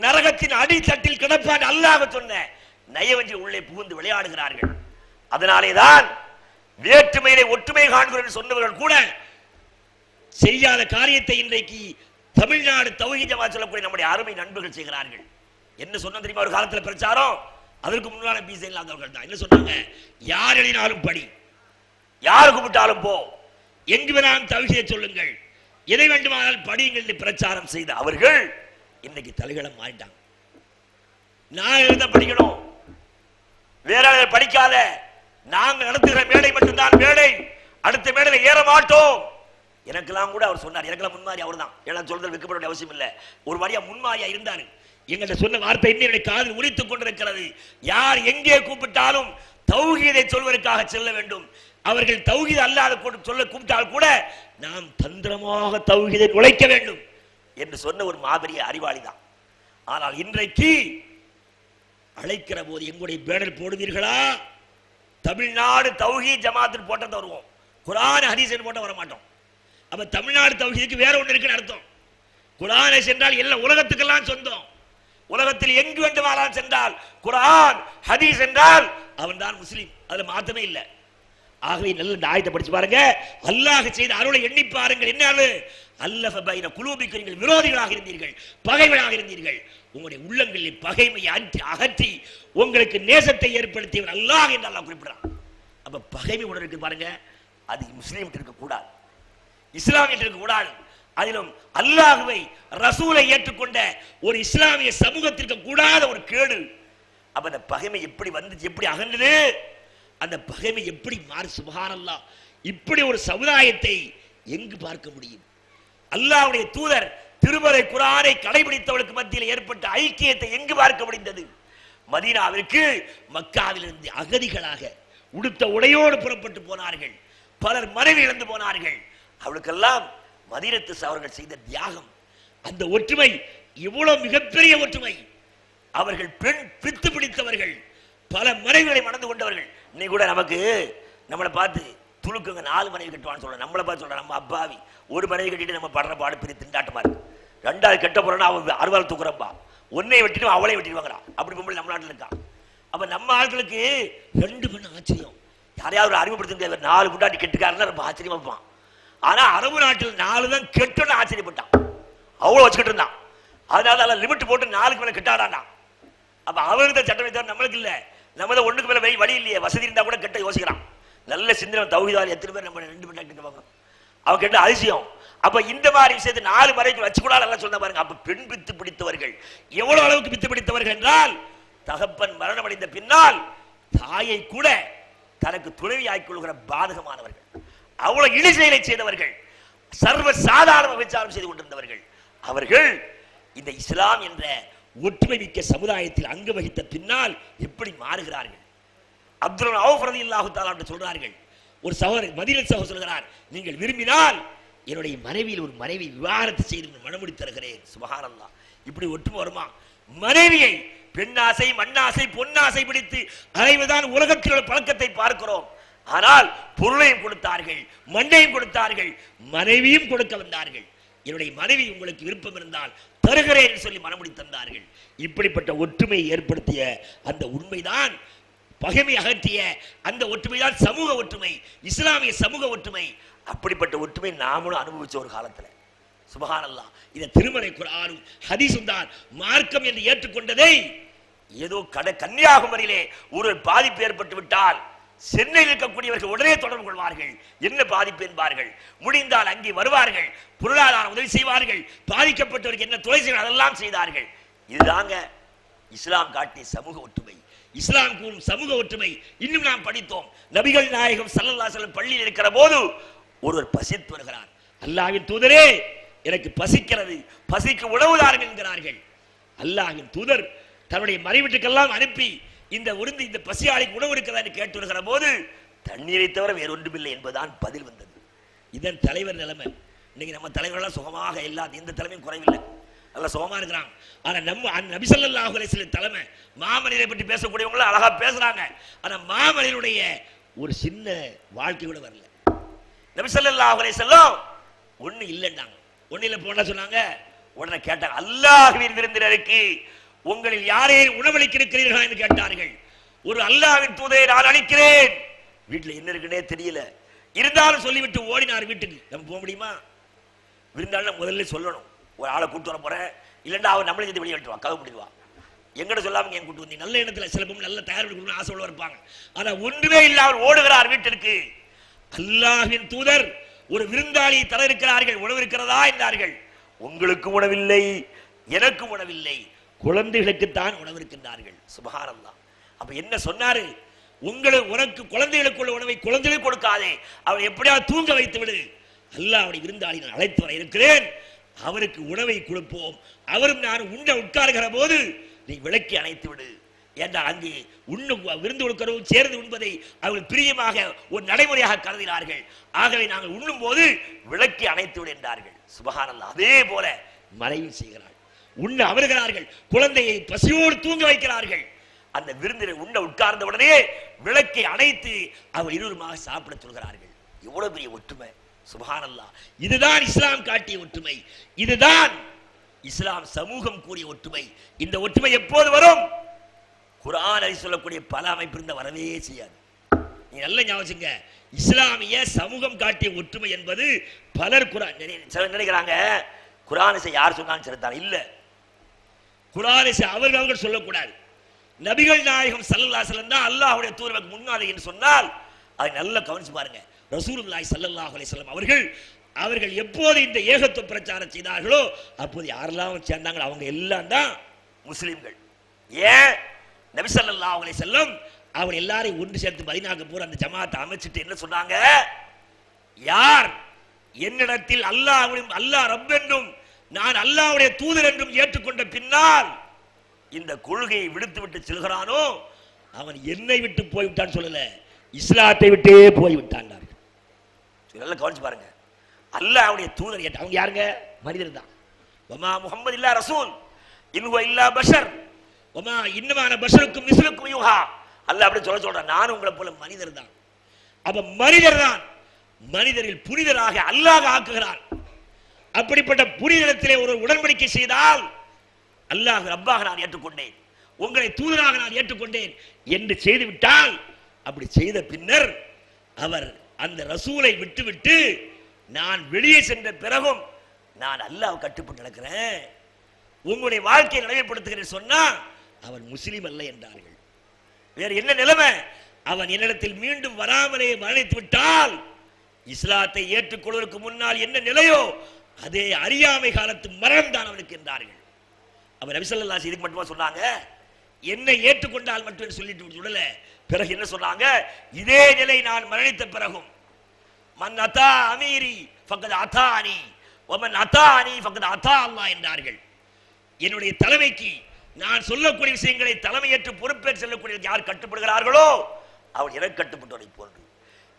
நரகத்தின் அடித்தட்டில் கிடப்பான் அல்லாஹ் சொன்ன நயவஞ்சகன் உள்ளே புகுந்து விளையாடுகிறார்கள். அதனாலேதான் வேற்றுமையிலே ஒற்றுமை காண்கிறோம் சொன்னவர்கள் கூட செய்யாத காரியத்தை இன்றைக்கு தமிழ்நாடு தௌஹீத் ஜமாத் சொல்லக்கூடிய நம்முடைய அருமை நண்பர்கள் செய்கிறார்கள். என்ன சொன்ன தெரியுமா? ஒரு காலத்தில் பிரச்சாரம், அதற்கு முன்னால பீசை இல்லாதவர்கள் தான் என்ன சொன்னாங்க? யார் எழுதினாலும் படி, யார் கூப்பிட்டாலும் போ, எங்கு வேணாலும் தௌஹீதை சொல்லுங்கள், எதை வேண்டுமானால் படியுங்கள் என்று பிரச்சாரம் செய்த அவர்கள் இன்னைக்கு தலைகளம் மாறிட்டாங்க. நான் எழுத படிக்கணும், வேற படிக்காத, நாங்கள் நடத்துகிற மேடை மட்டும்தான் மேடை, அடுத்த மேடையில் ஏற மாட்டோம். எனக்கெல்லாம் கூட அவர் சொன்னார், எனக்கெல்லாம் முன்மாதிரி அவர் தான். எல்லாம் சொல்றது வைக்கப்பட வேண்டிய அவசியம் இல்லை. ஒரு மாதிரியா முன்மாதிரியா இருந்தார். எங்கள்கிட்ட சொன்ன வார்த்தை என்னுடைய காதில் உரித்துக் கொண்டிருக்கிறது. யார் எங்கே கூப்பிட்டாலும் தௌஹீதை சொல்வதற்காக செல்ல வேண்டும். அவர்கள் தௌஹீத் அல்லாத சொல்ல கூப்பிட்டால் கூட நாம் தந்திரமாக தௌஹீதை நுழைக்க வேண்டும் என்று சொன்ன ஒரு மாபெரிய அறிவாளி தான். ஆனால் இன்றைக்கு அழைக்கிற போது எங்களுடைய பேனர் போடுவீர்களா? தமிழ்நாடு தௌஹீத் ஜமாத்தில் போட்ட வருவோம், குர்ஆன் ஹதீஸ் போட்ட வர மாட்டோம். அப்ப தமிழ்நாடு தௌஹீதுக்கு வேற ஒன்று இருக்குன்னு அர்த்தம். குர்ஆனை சென்றால் எல்லா உலகத்துக்கெல்லாம் சொந்தம். உலகத்தில் எங்கு வேண்டுமானால் சென்றால் குர்ஆன் ஹதீஸ் என்றால் அவன் தான் முஸ்லீம், அதுல மாற்றமே இல்லை. ஆகவே நல்ல ஆயத்தை படிச்சு பாருங்க. அல்லாஹ் செய்த அருளை எண்ணி பாருங்கள். என்ன அல்லஃப பைன குலூபிக்கும், நீங்கள் விரோதிகளாக இருந்தீர்கள், பகைவர்களாக இருந்தீர்கள். உங்களுடைய உள்ளங்களில் பகைமையை அகற்றி உங்களுக்கு நேசத்தை ஏற்படுத்தியவர் அல்லாஹ் என்று அல்லாஹ் குறிப்பிடுறான். அப்ப பகைமை உணர்வு இருக்கு பாருங்க, அது முஸ்லீம் இருக்கக்கூடாது, இஸ்லாம் என்று இருக்கக்கூடாது. அதிலும் அல்லாஹ்வை ரசூலை ஏற்றுக்கொண்ட ஒரு இஸ்லாமிய சமூகத்திற்கு கூடாத ஒரு கேடு. அப்ப அந்த பகைமை எப்படி வந்துச்சு, எப்படி அகன்றது, அந்த பகைமை எப்படி மாறி? சுப்ஹானல்லாஹ், இப்படி ஒரு சமுதாயத்தை எங்கு பார்க்க முடியும்? அல்லாஹ்வுடைய தூதர் திருமறை குர்ஆனை கடைபிடித்தவர்களுக்கு மத்தியில் ஏற்பட்ட ஐக்கியத்தை எங்கு பார்க்க முடிந்தது? மதீனாவிற்கு மக்காவிலிருந்து அகதிகளாக உடுத்த உடையோடு புறப்பட்டு போனார்கள். பலர் மனைவி இழந்து போனார்கள். அவளுக்கெல்லாம் மதீனத்து அவர்கள் செய்த தியாகம், அந்த ஒற்றுமை இவ்வளவு மிகப்பெரிய ஒற்றுமை. அவர்கள் பெண் பித்து பிடித்தவர்கள், பல மனைவிகளை மணந்து கொண்டவர்கள். இன்னைக்கு கூட நமக்கு நம்மளை பார்த்து துளுக்குங்க 4 மனைவி கட்டுவான்னு சொல்ற, நம்மளை பார்த்து சொல்ற நம்ம அப்பாவி ஒரு மனைவி கட்டிட்டு நம்ம படுற பாடு பெரிய திண்டாட்டமா இருக்கு. 2வது கெட்ட போறோம்னா அவன் அறுவாள் தூக்குறப்பா, ஒன்னை வெட்டிட்டு அவளை வெட்டிடுவாங்கடா. அப்படி பொம்பளை நம்ம நாட்டில் இருக்கான். அப்ப நம்ம ஆட்களுக்கு 2 பெண்ணு ஆச்சரியம். யாரையாவது அறிமுகப்படுத்த 4 முண்டாட்டி கெட்டுக்காரன்னா ரொம்ப ஆச்சரியமா இருப்பான். ஆனா அரபு நாட்டில் 4 தான் கெட்டுன்னு ஆச்சரியப்பட்டான், அவ்வளவு வச்சுக்கிட்டு இருந்தான். அதனால லிமிட் போட்டு 4க்கு மேல கெட்டாடானா. அப்ப அவருக்கு தான் சட்டம் வைத்தார், நம்மளுக்கு இல்ல. நம்ம தான் 1க்கு மேல வழி இல்லையே, வசதி இருந்தா கூட கெட்ட யோசிக்கிறான். நல்ல சிந்தனை தௌஹீதால் எத்தனை பேர் நம்ம 2 பெண்ணா கெட்டுவாங்க, அவன் கெட்ட அதிசயம். அப்ப இந்த மாதிரி விஷயத்தை 4 மறைக்கு வச்சுக்கூடாது நல்லா சொன்ன பாருங்க. அப்ப பெண் பித்து பிடித்தவர்கள் எவ்வளவு அளவுக்கு பித்து பிடித்தவர்கள் என்றால், தகப்பன் மரணம் அடைந்த பின்னால் தாயை கூட தனக்கு துணைவி ஆக்கிக் கொள்கிற பாதகமானவர்கள், அவ்வளவு இழி செயலை செய்தவர்கள், சர்வ சாதாரண விபச்சாரம் செய்து கொண்டிருந்தவர்கள். அவர்கள் இந்த இஸ்லாம் என்ற ஒற்றுமை மிக்க சமுதாயத்தில் அங்கு வகித்த பின்னால் எப்படி மாறுகிறார்கள்? அப்துல் அவுஃப் ரலியல்லாஹு தஆலா என்று சொல்றார்கள். ஒரு சகோதரர் மதீனா சகோதரர் சொல்கிறார், நீங்கள் விரும்பினால் என்னுடைய மனைவியில் ஒரு மனைவி விவாகரத்து செய்து மனமுடி தருகிறேன். சுப்ஹானல்லாஹ், இப்படி ஒற்றுமை வருமா? மனைவியை பெண்ணாசை மண்ணாசை பொன்னாசை பிடித்து அலைவதுதான் உலகத்தில் உள்ள பழக்கத்தை பார்க்கிறோம். ஆனால் பொருளையும் கொடுத்தார்கள், மண்ணையும் கொடுத்தார்கள், மனைவியும் கொடுக்க வந்தார்கள். என்னுடைய மனைவி உங்களுக்கு விருப்பம் இருந்தால் தருகிறேன் சொல்லி மனமுடி தந்தார்கள். இப்படிப்பட்ட ஒற்றுமையை ஏற்படுத்திய அந்த உண்மைதான், பகைமை அகற்றிய அந்த ஒற்றுமைதான் சமூக ஒற்றுமை, இஸ்லாமிய சமூக ஒற்றுமை. அப்படிப்பட்ட ஒற்றுமை நாமளும் அனுபவிச்ச ஒரு காலத்துல. சுப்ஹானல்லாஹ், இந்த திருமறை குர்ஆனும் ஹதீஸும் தான் மார்க்கம் என்று ஏற்றுக்கொண்டதை ஏதோ கன்னியாகுமரியிலே ஒரு பாதிப்பு ஏற்பட்டு விட்டால் சென்னையில் இருக்கக்கூடியவர்கள் உடனே தொடர்பு கொள்வார்கள், என்ன பாதிப்பு என்பார்கள். முடிந்தால் அங்கே வருவார்கள், பொருளாதார உதவி செய்வார்கள், பாதிக்கப்பட்டவருக்கு என்ன துணை செய்வார்கள் அதெல்லாம் செய்தார்கள். இதுதாங்க இஸ்லாம் காட்டிய சமூக ஒற்றுமை, இஸ்லாம் கூறும் சமூக ஒற்றுமை. இன்னும் நாம் படித்தோம், நபிகள் நாயகம் ஸல்லல்லாஹு அலைஹி வஸல்லம் பள்ளியில் இருக்கிற போது ஒருவர் பசித்து வருகிறார். அல்லாஹ்வின் தூதரே எனக்கு பசிக்கிறது, பசிக்கு உணவுதாரம் என்கிறார்கள். அல்லாஹ்வின் தூதர் தன்னுடைய மறைவீட்டுக்கெல்லாம் அனுப்பி இந்த இந்த பசியாளிக்கு உணவு இருக்கிறதா என்று கேட்டு வருகிற போது தண்ணீரை தவிர வேறு ஒன்றுமில்லை என்பதுதான் பதில் வந்தது. இதன் தலைவர் நிலைமை. இன்னைக்கு நம்ம தலைவர்கள்லாம் சுகமாக எல்லாம் எந்த தலைமையும் குறைவில்லை. நல்ல சுகமா இருக்கிறாங்க. ஆனா நம்ம நபி ஸல்லல்லாஹு அலைஹி வஸல்லம் தலைமை மாமனிதரை பற்றி பேசக்கூடியவங்களும் அழகா பேசுறாங்க. ஆனா மாமனிதனுடைய ஒரு சின்ன வாழ்க்கை கூட வரல. நபி ஸல்லல்லாஹு அலைஹி வஸல்லம் ஒண்ணு இல்லைன்னாங்க. ஒன்னில போனா சொன்னாங்க. உடனே கேட்டாங்க, அல்லாஹ்வின் விருந்தினருக்கு உங்களில் யாரையும் உணவளிக்க இருக்கிறீர்களா என்று கேட்டார்கள். ஒரு அல்லாஹ்வின் தூதரை நான் அளிக்கிறேன். வீட்டில் என்ன இருக்குன்னே தெரியல. இருந்தாலும் சொல்லிவிட்டு ஓடினார் வீட்டுக்கு. நம்ம போக முடியுமா? விருந்தாலும் முதல்ல சொல்லணும். ஒரு ஆளை கூட்டு வர போறேன், இல்லைன்னா அவர் நம்மளே வெளியே விட்டுருவா, கதை முடிடுவா. எங்கட சொல்லாம என் கூட்டு வந்தீங்க. நல்ல இடத்துல சிலப்பம் நல்ல தயார் கொடுக்கணும் ஆசை உள்ள இருப்பாங்க. ஆனா ஒன்றுமே இல்லாமல் ஓடுகிறார் வீட்டிற்கு. அல்லாஹ்வின் தூதர் ஒரு விருந்தாளி தர இருக்கிறார்கள், உணவு இருக்கிறதா என்றார்கள். உங்களுக்கு உணவில்லை, எனக்கு உணவில்லை, குழந்தைகளுக்கு தான் உணவு இருக்கின்றார்கள். சுப்ஹானல்லாஹ். அப்ப என்ன சொன்னாரு? உனக்கு குழந்தைகளுக்குள்ள உணவை குழந்தைகளுக்கு கொடுக்காதே, அவனை எப்படியாவது தூங்க வைத்து விடு. அல்லாஹ் அவனை விருந்தாளி நான் அழைத்து வர இருக்கிறேன், அவருக்கு உணவை கொடுப்போம். அவரும் நான் உண்ண உட்கார்கிற போது நீ விளக்கி அணைத்து விடு என்றால் அங்கு விருந்து கொடுக்கிறோம் சேர்ந்து உண்பதை அவர்கள் பிரியமாக ஒரு நடைமுறையாக கருதினார்கள். ஆகவே நாங்கள் உண்ணும் போது விளக்கி அணைத்து விடு என்றார்கள். சுப்ஹானல்லாஹ். அதே போல மனைவி செய்கிறார்கள். உண்ண அமர்கிறார்கள், குழந்தையை பசியோடு தூங்க வைக்கிறார்கள். அந்த விருந்தினை உண்ண உட்கார்ந்த உடனே விளக்கை அணைத்து அவர் இருவருமாக சாப்பிட சொல்கிறார்கள். எவ்வளவு பெரிய ஒற்றுமை! சுப்ஹானல்லாஹ். இதுதான் இஸ்லாம் காட்டிய ஒற்றுமை, இதுதான் இஸ்லாம் சமூகம் கூறிய ஒற்றுமை. இந்த ஒற்றுமை எப்போது வரும்? குர்ஆன் அதை சொல்லக்கூடிய பல அமைப்பு இருந்த வரவே செய்யாது. நீ நல்ல ஞாபகம், இஸ்லாமிய சமூகம் காட்டிய ஒற்றுமை என்பது பலர் குர்ஆன் நினைக்கிறாங்க. குர்ஆனை யார் சொன்னாலும் சரிதான். இல்ல, குர்ஆனை அவர்கள் சொல்லக்கூடாது. நபிகள் நாயகம் ஸல்லல்லாஹு அலைஹி வஸல்லம் தான் அல்லாஹ்வுடைய தூதருக்கு முன்னாடி என்று சொன்னால் அதை நல்லா கவனிச்சு பாருங்க. ரசூலுல்லாஹி ஸல்லல்லாஹு அலைஹி வஸல்லம் அவர்கள் எப்போது இந்த ஏகத்துவ பிரச்சாரம் செய்தார்களோ அப்போது யாரெல்லாம் சேர்ந்தாங்களோ அவங்க எல்லாம் தான் முஸ்லிம்கள். ஏன்? நபி ஸல்லல்லாஹு அலைஹி வஸல்லம் அவர் எல்லாரையும் ஒன்று சேர்த்து மதீனாக்கு போற அந்த ஜமாத்தை அமைச்சிட்டு என்ன சொன்னாங்க? யார் என்னிடத்தில் அல்லாஹ் ரப் என்றும் நான் அல்லாஹ்வுடைய தூதர் என்றும் ஏற்றுக்கொண்ட பின்னால் இந்த கொள்கையை விடுத்து விட்டு செல்கிறானோ அவன் என்னை விட்டு போய்விட்டான் சொல்லல, இஸ்லாத்தை விட்டே போய்விட்டான். நல்லா கவனிச்சு பாருங்க. அல்லாஹ்வுடைய தூதர் அவங்க யாருங்க? மனிதர் தான். வமா முஹம்மது இல்லா ரசூல் இன்ஹுவ இல்லா பஷர் வமா இன்னமான பஷருக்கும் மிஸ்லுக்கும் யூஹா. அல்லாஹ் அப்படி சொல்றான், நான் உங்களை போல மனிதர் தான். அப்ப மனிதர் தான் மனிதரில் புனிதராக அல்லாஹ் ஆக்குகிறான். அப்படிப்பட்ட புனிதத்திலே ஒரு உடன்படிக்கை செய்தால் அல்லாஹ் ரப்பாக நான் ஏற்றுக்கொண்டேன், உங்களை தூதராக நான் ஏற்றுக்கொண்டேன் என்று செய்துவிட்டால், அப்படி செய்த பின்னர் அவர் அந்த ரசூலை விட்டுவிட்டு நான் வெளியே சென்ற பிறகும் நான் அல்லாஹ் கட்டுப்பட்டு நடக்கிறேன், உங்களுடைய வாழ்க்கையை நடைமுறைப்படுத்துகிறேன் சொன்னா அவன் முஸ்லிம் அல்ல என்றார்கள். வேற என்ன நிலைமை? அவன் என்னிடத்தில் மீண்டும் வராமலே மரணித்து விட்டால் இஸ்லாத்தை ஏற்றுக்கொள்வதற்கு முன்னால் என்ன நிலையோ அதே அறியாமை காலத்து மரணம் தான் அவனுக்கு என்றார்கள். அப்ப நபி ஸல்லல்லாஹு அலைஹி இதுக்கு மட்டுமா சொன்னாங்க? என்னை ஏற்றுக்கொண்டால் மட்டும் சொல்லிட்டு விடல. பிறகு என்ன சொன்னாங்க? இதே நிலை நான் மரணித்த பிறகும் மன் அத்தா அமீரி ஃபக்கத் அத்தானி வமன் அத்தானி ஃபக்கத் அத்தா அல்லாஹ் என்றார்கள். என்னுடைய தலைமைக்கு நான் சொல்லக்கூடிய விஷயங்களை தலைமையேற்று பொறுப்பேற்று செல்லக்கூடிய யார் கட்டுப்படுகிறார்களோ அவர் எனக்கு கட்டுப்பட்டவரை போன்று,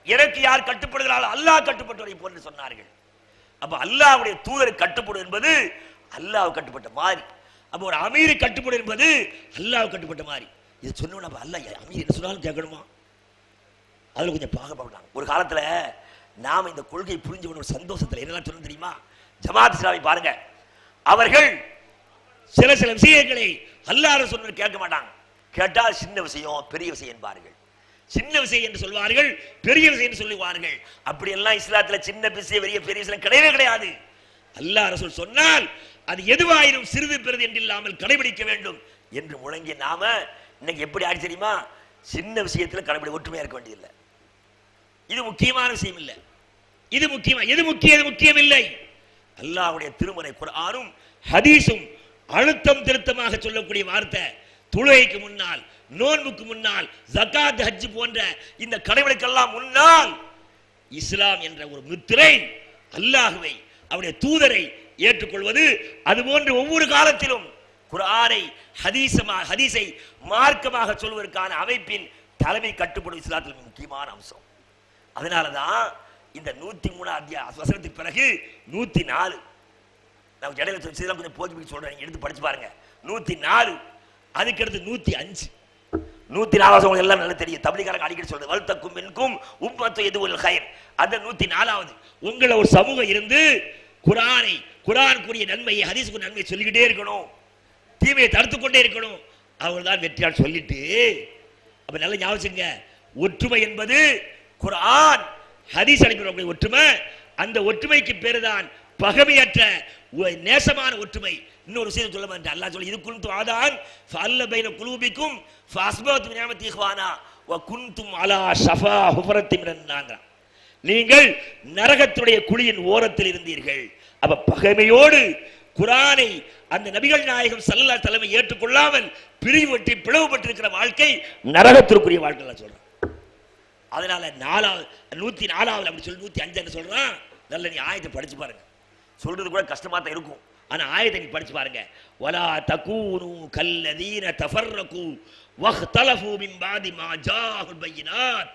எனக்கு யார் கட்டுப்படுகிறார்களோ அல்லாஹ் கட்டுப்பட்டவரை போன்று சொன்னார்கள். அப்ப அல்லாஹ்வுடைய தூதர் கட்டுப்படும் என்பது அல்லாஹ் கட்டுப்பட்ட மாதிரி. அப்ப ஒரு அமீர் கட்டுப்படும் என்பது அல்லாஹ் கட்டுப்பட்ட மாதிரி. இது சொன்னோம். அப்ப அல்லாஹ் அமீர் என்ன சொன்னாலும் கேட்கணுமா? அதுல கொஞ்சம் பாகப்படுறாங்க. ஒரு காலத்துல நாம இந்த கொள்கையை புரிஞ்சு ஒரு சந்தோஷத்துல என்னெல்லாம் சொல்ல தெரியுமா? ஜமாத் இஸ்லாமை பாருங்க, அவர்கள் சில விஷயங்களை அல்லாஹ் சொன்ன கேட்க மாட்டாங்க. கேட்டால் சின்ன விஷயம் பெரிய விஷயம் என்பார்கள். சின்ன விஷயம் என்று சொல்வார்கள், பெரிய விஷயம் என்று சொல்லுவார்கள். அப்படி எல்லாம் இஸ்லாத்துல சின்ன விஷயம் பெரிய விஷயம் கிடையவே கிடையாது. அல்லாஹ் ரசூல் சொன்னால் அது எதுவாயிரும் சிறிது பெரிது என்று இல்லாமல் கடைபிடிக்க வேண்டும் என்று முழங்கிய நாம இன்னைக்கு எப்படி ஆடி தெரியுமா? சின்ன விஷயத்துல கடைபிடி ஒற்றுமையா இருக்க வேண்டியதில்லை. இது முக்கியமான விஷயம் இல்லை. இது முக்கியமா? எது முக்கியம் இல்லை. அல்லாஹ்வுடைய திருமறை குர்ஆனும் ஹதீஸும் அழுத்தம் திருத்தமாக சொல்லக்கூடிய வார்த்தை, தொழுகைக்கு முன்னால், நோன்புக்கு முன்னால், ஜகாத் ஹஜ் போன்ற இந்த கடமைகளுக்கெல்லாம் முன்னால் இஸ்லாம் என்ற ஒரு முத்திரை, அல்லாஹ்வை அவருடைய தூதரை ஏற்றுக்கொள்வது, அதுபோன்று ஒவ்வொரு காலத்திலும் குர்ஆனை ஹதீஸை மார்க்கமாக சொல்வதற்கான அமைப்பின் தலைமை கட்டுப்படும் இஸ்லாத்தில் முக்கியமான அம்சம். அதனாலதான் இந்த 103 வசனத்துக்கு பிறகு 104 நான் இடையில கொஞ்சம் போக்கி சொல்றேன், எடுத்து படிச்சு பாருங்க. 104, அதுக்கு அடுத்து 105. 104 எல்லாம் நல்லா தெரியும். தப்லீகாரங்க அடிக்கடி சொல்றது வல்தக்கும் மின்கும் உம்மத்து யதுல் கைர். அந்த 104வது உங்கள ஒரு சமூகம் இருந்து குர்ஆன் கூறிய நன்மையை ஹதீஸ் கூறிய நன்மையை சொல்லிக்கிட்டே இருக்கணும், தீமையை தடுத்து கொண்டே இருக்கணும், அவர்கள் தான் வெற்றியால் சொல்லிட்டு. அப்ப நல்லா ஞாபகம், ஒற்றுமை என்பது குர்ஆன் ஹதீஸ் அடிப்படையில் ஒற்றுமை. அந்த ஒற்றுமைக்கு பேரு தான் பகைமையற்ற நேசமான ஒற்றுமை. இன்னொரு விஷயம் சொல்ல மாட்டேன், அல்லாஹ் சொல்லி இது குன்து ஆதான் ஃபஅல்ல பைன குலூபிக்கும் ஃபஅஸ்பது நிஅமதி இஹ்வானா வ குன்தும் அலா ஷஃபா ஹுஃபரத்தி மினன் நார். நீங்கள் நரகத்துடைய குழியின் ஓரத்தில் இருந்தீர்கள். அப்ப பகைமையோடு குர்ஆனை அந்த நபிகள் நாயகம் ஸல்லல்லாஹு அலைஹி வஸல்லம் ஏற்றுக்கொள்ளாமல் பிரிவுபட்டு பிளவுபட்டிருக்கிற வாழ்க்கை நரகத்திற்குரிய வாழ்க்கை சொல்றான். அதனால 104வது அப்படி சொல்லி 105 என்ன சொல்றான். நல்ல நீ ஆயத்தை படிச்சு பாருங்க, சொல்றது கூட கஷ்டமா தான் இருக்கும், ஆனா ஆயத்தை நீ படிச்சு பாருங்க. வலா தகூனு கல்லதீன தஃபர்ரகு வஹ்தலஃபு மின் பாதி மா ஜாஅஹுல் பையினாத்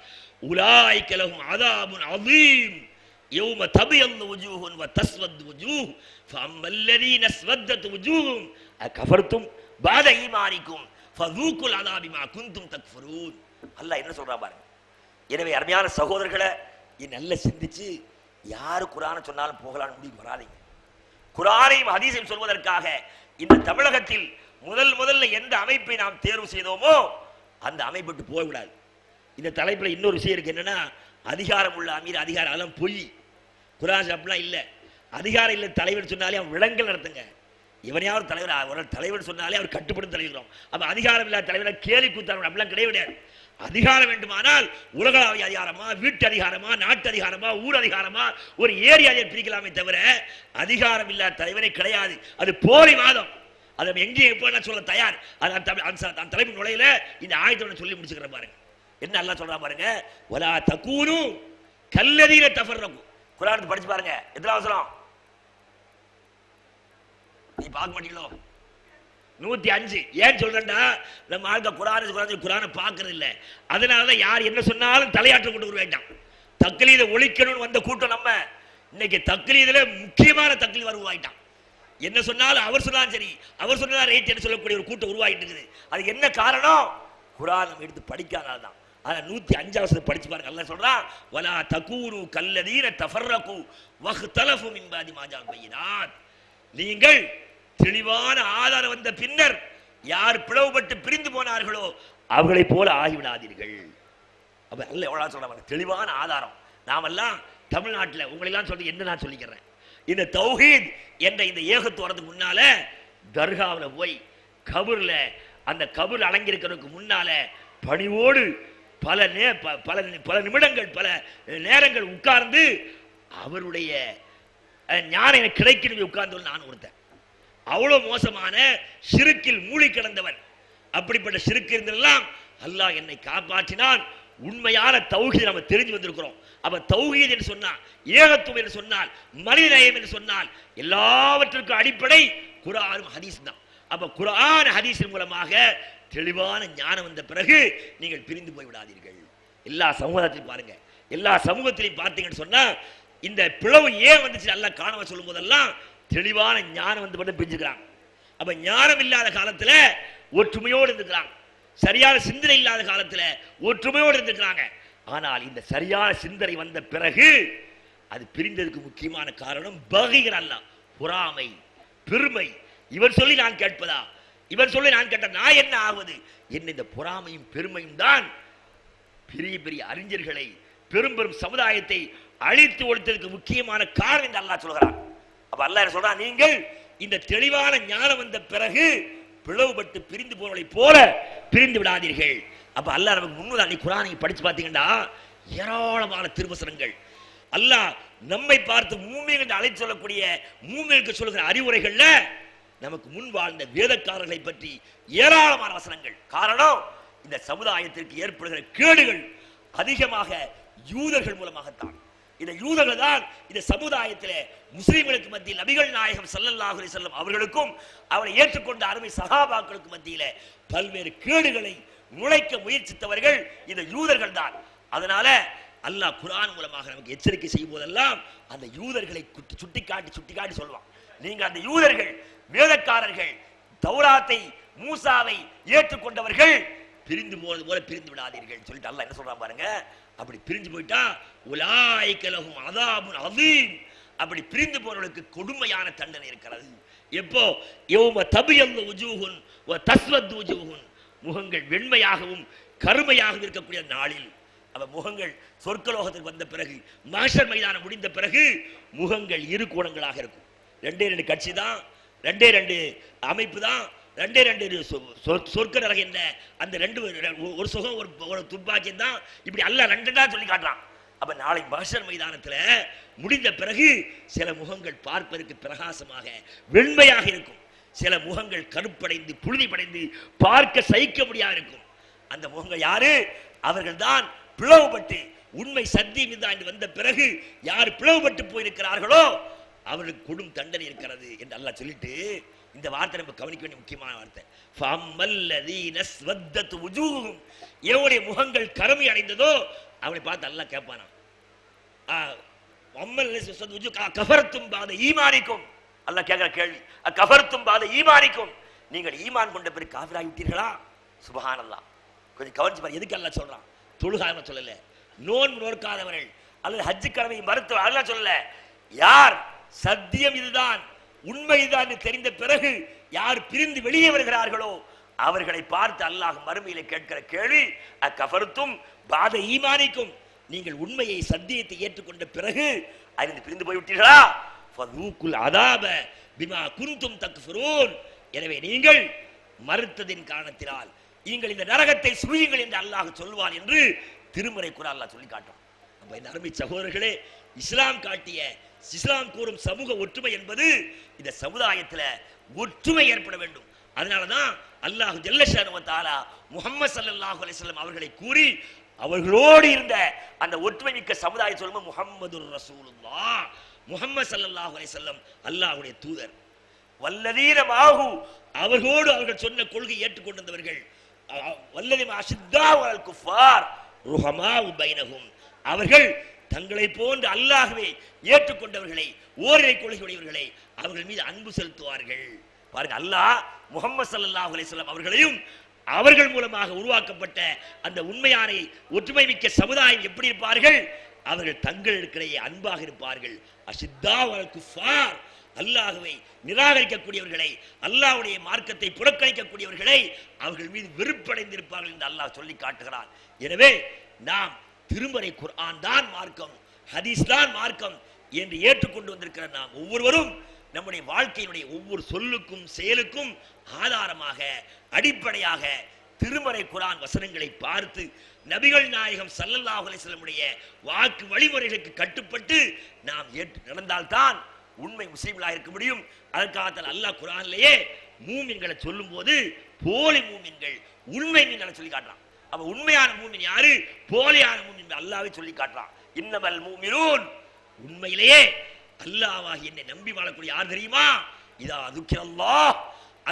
உலாயிக லஹும் அஸாபுன் அஸீம் யௌம தபியது wujuhun வ தஸ்வது wujuh ஃபஅம்மல் லதீன ஸ்வத்தத் wujuhum அகஃபர்தும் பாத ஈமானிக்கும் ஃபذூகுல் அஸாப பிமா குன்தும் தக்ஃபுரூன். அல்லாஹ் என்ன சொல்றா பாருங்க. எனவே அருமையான சகோதரர்களை நல்ல சிந்திச்சு யாரு குர்ஆனை சொன்னாலும் போகலான்னு முடிவு வராதீங்க. குர்ஆனையும் ஹதீஸையும் சொல்வதற்காக இந்த தமிழகத்தில் முதல்ல எந்த அமைப்பை நாம் தேர்வு செய்தோமோ அந்த அமைப்பட்டு போகக்கூடாது. இந்த தலைப்பில் இன்னொரு விஷயம் இருக்கு, என்னன்னா அதிகாரம் உள்ள அமீர் அதிகாரம், அதெல்லாம் பொய். குர்ஆன் அப்படிலாம் இல்லை. அதிகாரம் இல்லை தலைவர் சொன்னாலே அவன் விலங்கல் நடத்துங்க. எவனையாவது தலைவர் சொன்னாலே அவர் கட்டுப்படும் தலைவரும். அப்ப அதிகாரம் இல்லாத தலைவரை கேலி கூத்தாங்க அப்படிலாம் கிடையாது. அதிகாரம் வேண்டுமானால் உலகளாவிய அதிகாரமா, வீட்டு அதிகாரமா, நாட்டு அதிகாரமா, ஊர் அதிகாரமா, ஒரு ஏரியாவை பிரிக்கலாமே தவிர அதிகாரம் இல்லாத தலைவரே கிடையாது. அது போலி வாதம். அதை எங்கேயும் எப்போ நான் சொல்ல தயார். அந்த தலைப்பு நுழையில இந்த ஆயத்தோட சொல்லி முடிச்சுக்கிற பாருங்க. என்ன அல்லாஹ் சொல்றா பாருங்க. வலா தகூனு கல்லதீன தஃபர்ரகு. குர்ஆன் படிச்சு பாருங்க, எத்தனை அவசரம் நீ பார்க்க மாட்டீங்களோ. 105 ஏன் சொல்றேன்டா, நம்ம ஆளுங்க குர்ஆனை பார்க்கறது இல்லை. அதனாலதான் யார் என்ன சொன்னாலும் தலையாற்ற கொண்டு வர வேண்டாம். தக்லீதை ஒழிக்கணும்னு வந்த கூட்டம் நம்ம. இன்னைக்கு தக்லீதுல முக்கியமான தக்லீத் உருவாயிட்டான். என்ன சொன்னாலும் அவர் சொன்னாலும் சரி, அவர் சொன்னா ரைட் என்று சொல்லக்கூடிய ஒரு கூட்டம் உருவாகிட்டு இருக்குது. அதுக்கு என்ன காரணம்? குர்ஆனை எடுத்து படிக்காததான். ஆனா 105 படிச்சு பாருங்க. அல்லாஹ் சொல்றான் வலா தகூனு கல்லதீன தஃபர்ரகு வஹ்தலஃபு மின் பாதி மா ஜாஅல் பையினாத். நீங்கள் தெளிவான ஆதாரம் வந்த பின்னர் யார் பிளவுபட்டு பிரிந்து போனார்களோ அவர்களை போல ஆகிவிடாதீர்கள். அப்ப அல்ல எவ்வளவு சொல்றாங்க, தெளிவான ஆதாரம். நாமெல்லாம் தமிழ்நாட்டில் உங்களெல்லாம் சொல்லி என்ன நான் சொல்லிக்கிறேன், இந்த தௌஹீத் என்ற இந்த ஏகத்துவத்துக்கு முன்னால தர்காவில் போய் கபூர்ல அந்த கபூர் அடங்கியிருக்கிறதுக்கு முன்னால பணிவோடு பல நிமிடங்கள் பல நேரங்கள் உட்கார்ந்து அவருடைய ஞானம் எனக்கு கிடைக்கிறது உட்கார்ந்து நான் ஒருத்தன். அவ்வளவு மோசமான ஷிருக்கில் மூழ்கி கிடந்தவன். அப்படிப்பட்ட ஷிருக்கு இருந்தெல்லாம் அல்லாஹ் என்னை காப்பாற்றினான். உண்மையான தௌஹீத் நம்ம தெரிஞ்சு வந்திருக்கிறோம். அப்ப தௌஹீத் என்று சொன்னால், ஏகத்துவம் என்று சொன்னால், மனிதநேயம் என்று சொன்னால் எல்லாவற்றிற்கும் அடிப்படை குர்ஆனும் ஹதீஸ் தான். அப்ப குர்ஆன் ஹதீஸின் மூலமாக தெளிவான ஞானம் வந்த பிறகு நீங்கள் பிரிந்து போய் விடாதீர்கள். எல்லா சமூகத்திலையும் பாருங்க, எல்லா சமூகத்திலையும் பார்த்தீங்கன்னு சொன்னா இந்த பிளவு ஏன் வந்துச்சு அல்லாஹ் காணவ சொல்லும் போதெல்லாம் தெளிவான ஞானம் வந்து மட்டும் பிரிஞ்சுக்கிறாங்க. அப்ப ஞானம் இல்லாத காலத்துல ஒற்றுமையோடு இருந்துக்கிறாங்க, சரியான சிந்தனை இல்லாத காலத்துல ஒற்றுமையோடு இருந்துக்கிறாங்க. ஆனால் இந்த சரியான சிந்தனை வந்த பிறகு அது பிரிந்ததுக்கு முக்கியமான காரணம் பகிர் அல்லாஹ், பொறாமை, பெருமை. இவர் சொல்லி நான் கேட்பதா, இவர் சொல்லி நான் கேட்ட நான் என்ன ஆவது என்ன? இந்த பொறாமையும் பெருமையும் தான் பெரிய பெரிய அறிஞர்களை, பெரும் பெரும் சமுதாயத்தை அழித்து ஒழித்ததுக்கு முக்கியமான காரணம் என்று அல்லாஹ் சொல்கிறார். அப்ப அல்லாஹ் என்ன சொல்றான், நீங்கள் இந்த தெளிவான ஞானம் வந்த பிறகு பிளவுபட்டு பிரிந்து போனவர்களை போல பிரிந்து விடாதீர்கள். அப்ப அல்லாஹ் நமக்கு முன்னுதான். நீ குர்ஆனை படிச்சு பார்த்தீங்கன்னா ஏராளமான திருவசனங்கள் அல்லாஹ் நம்மை பார்த்து மூமின் என்று அழைத்து சொல்லக்கூடிய மூமினுக்கு சொல்லுகிற அறிவுரைகள்ல நமக்கு முன் வாழ்ந்த வேதக்காரர்களை பற்றி ஏராளமான வசனங்கள். காரணம், இந்த சமுதாயத்திற்கு ஏற்படுகிற கேடுகள் அதிகமாக யூதர்கள் மூலமாகத்தான். இந்த யூதர்கள் தான் இந்த சமுதாயத்திலே முஸ்லிம்களுக்கு மத்தியில் நபிகள் நாயகம் ஸல்லல்லாஹு அலைஹி வஸல்லம் அவர்களுக்கும் அவரை ஏற்றுக்கொண்ட அருமை சஹாபாக்களுக்கு மத்தியிலே பல்வேறு கேடுகளை நுழைக்க முயற்சித்தவர்கள் இந்த யூதர்கள் தான். அதனால அல்லாஹ் குர்ஆன் மூலமாக நமக்கு எச்சரிக்கை செய்யும் போதெல்லாம் அந்த யூதர்களை சுட்டிக்காட்டி சொல்வான். நீங்கள் அந்த யூதர்கள், வேதக்காரர்கள், தௌராத்தை மூசாவை ஏற்றுக்கொண்டவர்கள் பிரிந்து போறது போல பிரிந்து விடாதீர்கள் சொல்லிட்டு அல்லாஹ் என்ன சொல்றான் பாருங்க. அப்படி பிரிஞ்சு போயிட்டா உலாயிக லஹும் அஸாபுன் அஸீம், அப்படி பிரிந்து போறவர்களுக்கு கொடுமையான தண்டனை இருக்கிறது. எப்போ? யௌம தபியல்லு வுஜூஹுன் வ தஸ்வது வுஜூஹுன், முகங்கள் வெண்மையாகவும் கருமையாகவும் இருக்கக்கூடிய நாளில். அவ முகங்கள் சொர்க்கலோகத்துக்கு வந்த பிறகு, மஹ்ஷர் மைதானம் முடிந்த பிறகு முகங்கள் இரு கோணங்களாக இருக்கும். 2 கட்சி தான், 2 அமைப்பு தான், 2 சொர்க்க நரகம் என்ன அந்த 2 ஒரு சுகம் ஒரு துப்பாக்கியம் தான். இப்படி அல்லாஹ் 2 தான் சொல்லி காட்டுறான். அப்ப நாளை மஹ்ஷர் மைதானத்துல முடிந்த பிறகு சில முகங்கள் பார்ப்பதற்கு பிரகாசமாக வெண்மையாக இருக்கும், சில முகங்கள் கருப்படைந்து புழுதி படைந்து பார்க்க சகிக்க முடியாது இருக்கும். அந்த முகங்கள் யாரு? அவர்கள் தான் பிளவுபட்டு உண்மை சத்தியம் தான் வந்த பிறகு யார் பிளவுபட்டு போயிருக்கிறார்களோ அவர்களுக்கு கொடும் தண்டனை இருக்கிறது என்று அல்லாஹ் சொல்லிட்டு இந்த வார்த்தை நம்ம கவனிக்க வேண்டிய முக்கியமான வார்த்தை. எவருடைய முகங்கள் கருமை அடைந்ததோ அவனை பார்த்து அல்லாஹ் கேட்பானா, கஃபர்தும் பாத ஈமானிக்கும். அல்லாஹ் கேட்கிற கேள்வி, கஃபர்தும் பாத ஈமானிக்கும், நீங்கள் ஈமான் கொண்ட பிறகு காஃபிராகி விட்டீர்களா? சுப்ஹானல்லாஹ். கொஞ்சம் கவனிச்சு பாரு, எதுக்கு அல்லாஹ் சொல்றான்? தொழுகாம சொல்லல, நோன்பு நோக்காதவர்கள் அல்லது ஹஜ்ஜு கடமையை மறுத்தவர் அல்லாஹ் சொல்லல. யார் சத்தியம் இதுதான் உண்மைதான் தெரிந்த பிறகு யார் பிரிந்து வெளியே வருகிறார்களோ அவர்களை பார்த்து அல்லாஹ் மறுமையில கேட்கிற கேள்வி, அக்கஃபர்தும் பாத ஈமானிக்கும், நீங்கள் உண்மையை சத்தியத்தை ஏற்றுக்கொண்ட பிறகு அறிந்து பிரிந்து போய்விட்டீர்களா? ஃபதூகுல் அதாப பிமா குன்தும் தக்ஃபுரூன், எனவே நீங்கள் மறுத்ததின் காரணத்தினால் நீங்கள் இந்த நரகத்தை சுழியுங்கள் என்று அல்லாஹ் சொல்வான் என்று திருமறை குர்ஆன் அல்லாஹ் சொல்லி காட்டும். அப்ப இந்த அருமை சகோதரர்களே, இஸ்லாம் காட்டிய, இஸ்லாம் கூறும் சமூக ஒற்றுமை என்பது இந்த சமுதாயத்தில் ஒற்றுமை ஏற்பட வேண்டும். அதனாலதான் அல்லாஹ் ஜல்ல ஷானஹு வ தஆலா முஹம்மது ஸல்லல்லாஹு அலைஹி வஸல்லம் அவர்களை கூறி அவர்களோடு இருந்த அந்த ஒற்றுமை மிக்க சமுதாயம் சொல்லும் முஹம்மதுர் ரசூலுல்லாஹ், முஹம்மது ஸல்லல்லாஹு அலைஹி வஸல்லம் அல்லாஹ்வுடைய தூதர். வல்லதீன மாஹு, அவர்களோடு அவர்கள் சொன்ன கொள்கை ஏற்றுக்கொண்டவர்கள். வல்லதீன அஷித்தாஉ அலல் குஃபார் ருஹமாஉ பைனஹும், அவர்கள் தங்களை போன்று அல்லாஹ்வை ஏற்றுக்கொண்டவர்களை, ஓரிரை கொள்கையுடையவர்களை அவர்கள் மீது அன்பு செலுத்துவார்கள். பாருங்க, அல்லாஹ் முஹம்மது ஸல்லல்லாஹு அலைஹி வஸல்லம் அவர்களையும் அவர்கள் மூலமாக உருவாக்கப்பட்ட அந்த உண்மையான ஒற்றுமை மிக்க சமுதாயம் எப்படி இருப்பார்கள்? அவர்கள் தங்களுக்கிடையே அன்பாக இருப்பார்கள். அஷித்தாஉ அலல் குஃபார், அல்லாஹ்வை நிராகரிக்கக்கூடியவர்களை, அல்லாஹ்வுடைய மார்க்கத்தை புறக்கணிக்கக்கூடியவர்களை அவர்கள் மீது வெறுப்படைந்திருப்பார்கள் என்று அல்லாஹ் சொல்லி காட்டுகிறான். எனவே நாம் திருமறை குர்ஆன் தான் மார்க்கம், ஹதீஸ் தான் மார்க்கம் என்று ஏற்றுக்கொண்டு வந்திருக்கிற நாம் ஒவ்வொருவரும் நம்முடைய வாழ்க்கையினுடைய ஒவ்வொரு சொல்லுக்கும் செயலுக்கும் ஆதாரமாக அடிப்படையாக திருமறை குர்ஆன் வசனங்களை பார்த்து நபிகள் நாயகம் ஸல்லல்லாஹு அலைஹி வஸல்லம் வாக்கு வழிமுறைகளுக்கு கட்டுப்பட்டு நாம் நடந்தால்தான் உண்மை முஸ்லிம்களாக இருக்க முடியும். அதற்காக அல்லாஹ் குர்ஆனிலேயே மூமின்களை சொல்லும் போது போலி மூமின்கள், உண்மை மீன்களை சொல்லி காட்டுறான். அப்ப உண்மையான மூமின் யாரு, போலியான மூமின் அல்லாஹ்வை சொல்லி காட்டுறான். இன்னமல் மூமினூன், உண்மையிலேயே அல்லாஹ்வாகி என்னை நம்பி வாழக்கூடிய யார் தெரியுமா? இதா துக்கிரல்லாஹ்,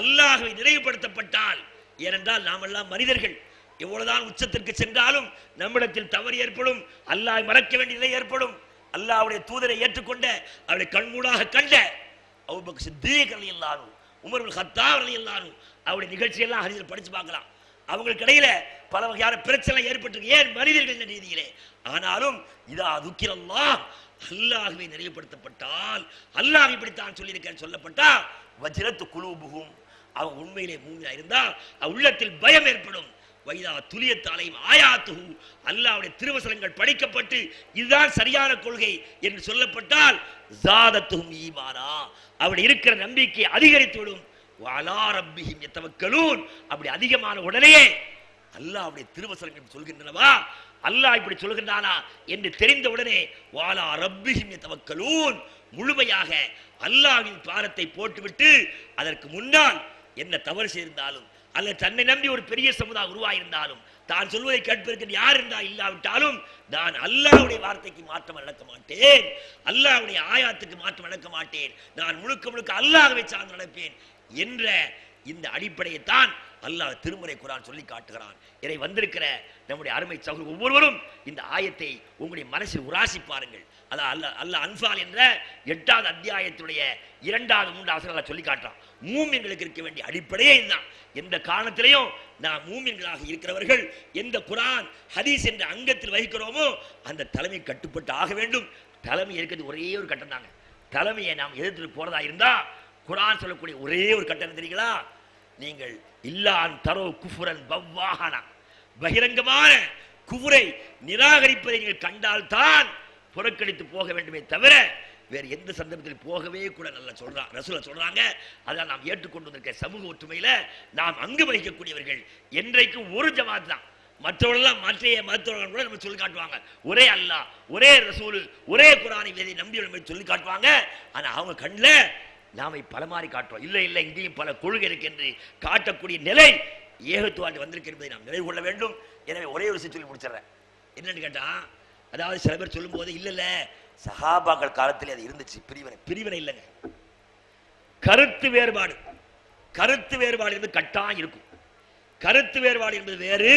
அல்லாஹ்வை நினைவுபடுத்தப்பட்டால். ஏனென்றால் நாம் எல்லாம் மனிதர்கள், எவ்வளவுதான் உச்சத்திற்கு சென்றாலும் நம்மிடத்தில் தவறு ஏற்படும், அல்லாஹ்வை மறக்க வேண்டிய நிலை ஏற்படும். அல்லாஹ்வுடைய தூதரை ஏற்றுக்கொண்ட, அவரை கண்மூடாக கண்ட அபூபக்கர் சித்தீக் ரலியல்லாஹு அன்ஹு, உமர் இப்னு கத்தாப் ரலியல்லாஹு அன்ஹு, அவருடைய நிகழ்ச்சியெல்லாம் ஹதீஸில் படிச்சு பார்க்கலாம். அவங்களுக்கு இடையில பல வகையான பிரச்சனை ஏற்பட்டிருக்கு, ஏன் மனிதர்கள் என்ற ரீதியிலே. ஆனாலும் இதா துக்கிரல்லாஹ், அல்லாஹ்வை நினைவுபடுத்தப்பட்டால், அல்லாஹ் இப்படித்தான் சொல்லியிருக்கேன் சொல்லப்பட்டா வஜ்ரத்து குலூபுஹும், அவங்க உண்மையிலே மூமினா இருந்தா உள்ளத்தில் பயம் ஏற்படும். வைதா துலியத்தாலையும் ஆயாத்துஹு, அல்லாஹ்வுடைய திருவசனங்கள் படிக்கப்பட்டு இதுதான் சரியான கொள்கை என்று சொல்லப்பட்டால் ஜாதத்துஹும் ஈமானா, அவருடைய இருக்கிற நம்பிக்கை அதிகரித்துவிடும். வஅலா ரப்பிஹிம் யதவக்கலூன், அப்படி அதிகமான உடனே அல்லாஹ்வுடைய திருவசனங்கள் சொல்கின்றனவா, அல்லாஹ் இப்படி சொல்கின்றானா என்று தெரிந்த உடனே வஅலா ரப்பிஹிம் யதவக்கலூன், முழுமையாக அல்லாஹ்வின் பாரத்தை போட்டுவிட்டு அதற்கு முன்னால் என்ன தவறு செய்திருந்தாலும் அல்லது தன்னை நம்பி ஒரு பெரிய சமுதாயம் உருவாயிருந்தாலும் தான் சொல்வதை கேட்பதற்கு யார் இருந்தா இல்லாவிட்டாலும் நான் அல்லாஹ்வுடைய வார்த்தைக்கு மாற்றம் நடக்க மாட்டேன், அல்லாஹ்வுடைய ஆயாத்துக்கு மாற்றம் நடக்க மாட்டேன், நான் முழுக்க முழுக்க அல்லாஹ்வை சார்ந்து நடப்பேன் என்ற இந்த அடிப்படையை தான் அல்லாஹ் திருமறை குர்ஆன் சொல்லி காட்டுகிறான். இதை வந்திருக்கிற நம்முடைய அருமை சகோதரர் ஒவ்வொருவரும் இந்த ஆயத்தை உங்களுடைய மனசில் உராசி பாருங்கள். அதான் அல்லாஹ் அன்ஃபால் என்ற 8வது அத்தியாயத்துடைய 2வது 3வது வசனங்களை சொல்லி காட்டுறான். மூமின்களுக்கு இருக்க வேண்டிய அடிப்படையே இதுதான். எந்த காரணத்திலையும் நாம் மூமின்களாக இருக்கிறவர்கள் எந்த குர்ஆன் ஹதீஸ் என்ற அங்கத்தில் வகிக்கிறோமோ அந்த தலைமை கட்டுப்பட்டு ஆக வேண்டும். தலைமை இருக்கிறது ஒரே ஒரு கட்டம் தாங்க. தலைமையை நாம் எதிர்த்து போறதா இருந்தா குர்ஆன் சொல்லக்கூடிய ஒரே ஒரு கட்டம் தெரியுங்களா? நீங்கள் இல்லான் தரோ குஃபுரன் பவ்வாஹனா, பகிரங்கமான குஃபுரை நிராகரிப்பதை நீங்கள் கண்டால்தான் புறக்கணித்து போக வேண்டுமே தவிர வேறு எந்த சந்தர்ப்பத்தில் போகவே கூட நல்லா சொல்றாங்க, ரசூல் சொல்றாங்க. அதான் நாம் ஏற்றுக்கொண்டு வந்திருக்க சமூக ஒற்றுமையில நாம் அங்கு வகிக்கக்கூடியவர்கள் என்றைக்கும் ஒரு ஜமாத் தான். மற்றவர்களெல்லாம் மற்ற மருத்துவர்கள் கூட நம்ம சொல்லி காட்டுவாங்க, ஒரே அல்லாஹ், ஒரே ரசூல், ஒரே குர்ஆனை வேதி நம்பி சொல்லி காட்டுவாங்க. ஆனா அவங்க கண்ணில் நாம பலமாறி காட்டுவோம். இல்லை இல்லை இங்கேயும் பல கொள்கை இருக்கு என்று காட்டக்கூடிய நிலை ஏகத்துவாண்டு வந்திருக்கு என்பதை நாம் நினைவு கொள்ள வேண்டும். எனவே ஒரே ஒரு சொல்லி முடிச்சிடறேன். என்னன்னு கேட்டா, அதாவது சில பேர் சொல்லும் போது இல்ல இல்ல சஹாபாக்கள் காலத்தில் அது இருந்துச்சு, பிரிவினை இல்லைங்க. கருத்து வேறுபாடு என்பது கட்டாயம் இருக்கும். கருத்து வேறுபாடு என்பது வேறு,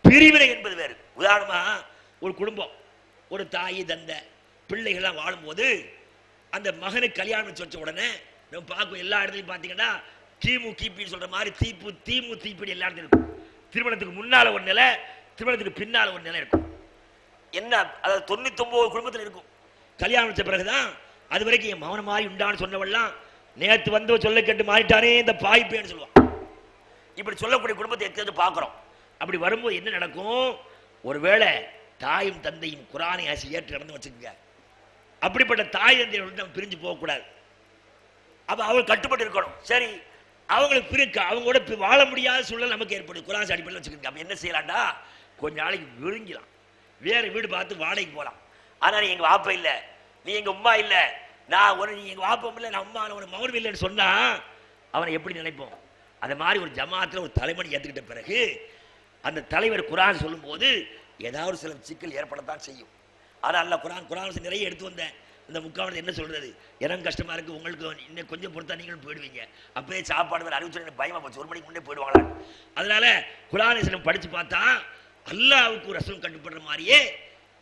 பிரிவினை என்பது வேறு. உதாரணமா ஒரு குடும்பம், ஒரு தாய் தந்தை பிள்ளைகள்லாம் வாழும்போது அந்த மகனுக்கு கல்யாணம் சொல்ல உடனே நம்ம பார்க்கும் எல்லா இடத்துலையும் பார்த்தீங்கன்னா கிமு கிபின்னு சொல்ற மாதிரி தீப்பிடி எல்லா இடத்துலையும் இருக்கும். திருமணத்துக்கு முன்னால ஒரு நிலை, திருமணத்துக்கு பின்னால ஒரு நிலை இருக்கும். என்ன, அதாவது 99 குடும்பத்தில் இருக்கும். கல்யாணம் வச்ச பிறகுதான் அது வரைக்கும் என் மௌன மாதிரி உண்டான்னு சொன்னவெல்லாம் நேற்று வந்து சொல்ல கேட்டு மாறிட்டானே இந்த பாய்ப்பேன்னு சொல்லுவான். இப்படி சொல்லக்கூடிய குடும்பத்தை எத்தனை பார்க்கிறோம். அப்படி வரும்போது என்ன நடக்கும்? ஒருவேளை தாயும் தந்தையும் குர்ஆனை ஏற்று நடந்து வச்சுக்கோங்க. அப்படிப்பட்ட தாய் தந்தையை நம்ம பிரிஞ்சு போகக்கூடாது. அப்ப அவங்க கட்டுப்பட்டு இருக்கணும். சரி, அவங்களுக்கு பிரிக்க அவங்களோட வாழ முடியாத சூழல் நமக்கு ஏற்படும். குர்ஆன் அடிப்படையில் வச்சுக்கோங்க. அப்ப என்ன செய்யலாம்டா, கொஞ்ச நாளைக்கு விழுங்கலாம், வேற வீடு பார்த்து வாடகைக்கு போகலாம். ஆனா நீ எங்க வாப்பா இல்லை, நீ எங்க உமா இல்லை, நான் ஒரு நீ எங்க வாப்பம் இல்லை, நான் உமா ஒரு மௌனம் இல்லைன்னு சொன்னா அவனை எப்படி நினைப்போம்? அந்த மாதிரி ஒரு ஜமாத்துல ஒரு தலைமணி ஏற்றுக்கிட்ட பிறகு அந்த தலைவர் குர்ஆன் சொல்லும் போது ஏதாவது சில சிக்கல் ஏற்படத்தான் செய்யும். ஆனால் அல்ல குர்ஆன் நிறைய எடுத்து வந்தேன். இந்த முக்காவது என்ன சொல்றது, எனக்கு கஷ்டமா இருக்கு, உங்களுக்கு இன்னும் கொஞ்சம் பொறுத்தா நீங்களும் போயிடுவீங்க, அப்பயே சாப்பாடு வேறு அறிவிச்சு பயமா போச்சு, 1 மணிக்கு முன்னே போயிடுவாங்களா. அதனால குர்ஆனை படிச்சு பார்த்தா அல்லாஹ்வுக்கு ரசூல் கட்டுப்படுற மாதிரியே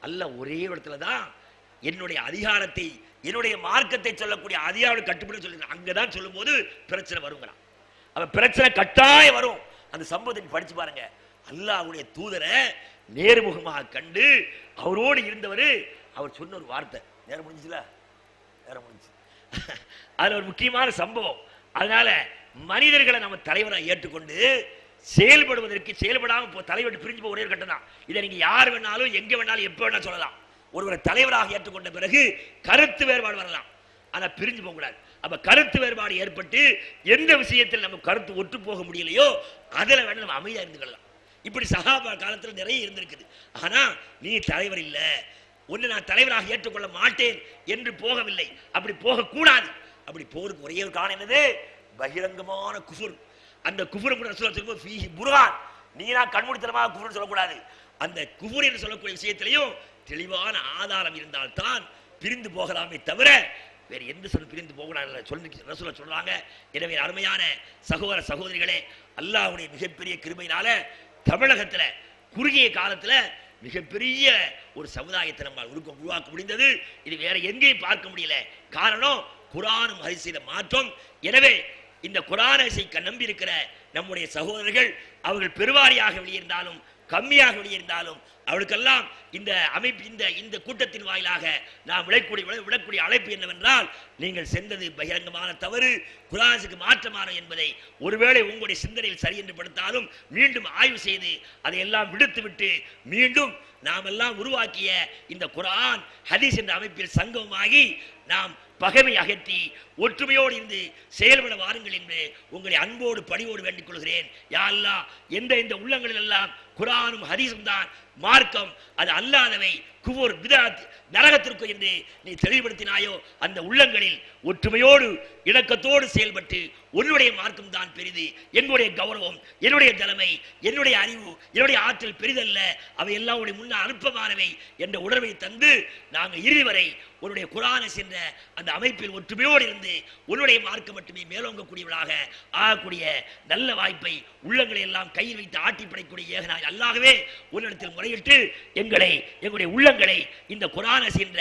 அல்லாஹ் ஒரே இடத்துல தான் என்னுடைய அதிகாரத்தை, என்னுடைய மார்க்கத்தை சொல்லக்கூடிய அதிகாரம் கட்டுப்பட சொல்லி அங்கதான் சொல்லும் போது பிரச்சனை வருங்கிறான். அப்ப பிரச்சனை கட்டாயம் வரும். அந்த சம்பவத்தை படிச்சு பாருங்க. அல்லாஹ்வுடைய தூதரை நேர்முகமாக கண்டு அவரோடு இருந்தவர் அவர் சொன்ன ஒரு வார்த்தை. நேரம் முடிஞ்சுல, நேரம் முடிஞ்சு. அதுல ஒரு முக்கியமான சம்பவம். அதனால மனிதர்களை நம்ம தலைவராக ஏற்றுக்கொண்டு செயல்படுவதற்கு செயல்படாம தலைவர் பிரிஞ்சு போக ஒரே ஒரு கட்டம் தான். இதை நீங்க யார் வேணாலும் எங்க வேணாலும் எப்ப வேணாலும் சொல்லலாம். ஒருவரை தலைவராக ஏற்றுக்கொண்ட பிறகு கருத்து வேறுபாடு வரலாம், ஆனா பிரிஞ்சு போக கூடாது. அப்ப கருத்து வேறுபாடு ஏற்பட்டு எந்த விஷயத்தில் நம்ம கருத்து ஒட்டு போக முடியலையோ அதுல வேணா நம்ம அமைதியா இருந்து கொள்ளலாம். இப்படி சஹாபா காலத்தில் நிறைய இருந்திருக்குது. ஆனா நீ தலைவர் இல்லை, ஒன்னு நான் தலைவராக ஏற்றுக்கொள்ள மாட்டேன் என்று போகவில்லை. அப்படி போகக்கூடாது. அப்படி போருக்கு ஒரே ஒரு காரணம் என்னது? பகிரங்கமான குஃபுர். அந்த குஃபுர் கூட ரசூலுல்லாஹ் சொல்லும்போது ஃபீஹி புர்ஹான், நீ நான் கண்மூடித்தனமாக குஃபுர் சொல்லக்கூடாது. அந்த குஃபுர் என்று சொல்லக்கூடிய விஷயத்திலையும் தெளிவான ஆதாரம் இருந்தால்தான் பிரிந்து போகலாமே தவிர வேறு எந்த சொல் பிரிந்து போகக்கூடாது சொல்லி ரசூலுல்லாஹ் சொல்றாங்க. எனவே அருமையான சகோதர சகோதரிகளே, அல்லாஹ்வுடைய மிகப்பெரிய கிருபையினால தமிழகத்துல குறுகிய காலத்துல மிகப்பெரிய ஒரு சமுதாயத்தை நம்ம உருவாக்க முடிந்தது. இது வேற எங்கேயும் பார்க்க முடியல. காரணம் குர்ஆனும் ஹதீஸ் செய்த மாற்றம். எனவே இந்த குர்ஆனை நம்பி இருக்கிற நம்முடைய சகோதரர்கள் அவர்கள் பெருவாரியாக வெளியிருந்தாலும் கம்மியாக வெளியிருந்தாலும் அவளுக்கெல்லாம் இந்த அமைப்பு இந்த கூட்டத்தின் வாயிலாக நாம் விடக்கூடிய அழைப்பு என்னவென்றால், நீங்கள் சென்றது பகிரங்கமான தவறு, குர்ஆனுக்கு மாற்றமான என்பதை ஒருவேளை உங்களுடைய சிந்தனையில் சரி என்று படுத்தாலும் மீண்டும் ஆய்வு செய்து அதையெல்லாம் விடுத்துவிட்டு மீண்டும் நாம் எல்லாம் உருவாக்கிய இந்த குர்ஆன் ஹதீஸ் என்ற அமைப்பில் சங்கமமாகி நாம் பகைமை அகற்றி ஒற்றுமையோடு இருந்து செயல்பட வாருங்கள் என்று உங்களை அன்போடு பணிவோடு வேண்டிக் கொள்கிறேன். யா அல்லாஹ், எந்த உள்ளங்களில் எல்லாம் குர்ஆனும் ஹதீஸும் தான் மார்க்கம் அது அல்லாதவை குஃபர் பித்அத் நரகத்திற்கு என்று நீ தெளிவுபடுத்தினாயோ அந்த உள்ளங்களில் ஒற்றுமையோடு இணக்கத்தோடு செயல்பட்டு உன்னுடைய மார்க்கம் தான் பெரிது, எங்களுடைய கௌரவம், என்னுடைய தலைமை, என்னுடைய அறிவு, என்னுடைய ஆற்றல் பெரிதல்ல, அவை எல்லாம் உடைய முன்ன அனுப்பமானவை என்ற உணர்வை தந்து நாங்கள் இறுதி வரை உன்னுடைய குர்ஆனை சென்ற அந்த அமைப்பில் ஒற்றுமையோடு இருந்து உன்னுடைய மார்க்கம் மட்டுமே மேலோங்கக்கூடியவளாக ஆகக்கூடிய நல்ல வாய்ப்பை உள்ளங்களை எல்லாம் கையில் வைத்து ஆட்டி படைக்கூடிய ஏகனாய் அல்லாகவே உன்னிடத்தில் முறையிட்டு எங்களுடைய உள்ளங்களை இந்த குர்ஆனை சென்ற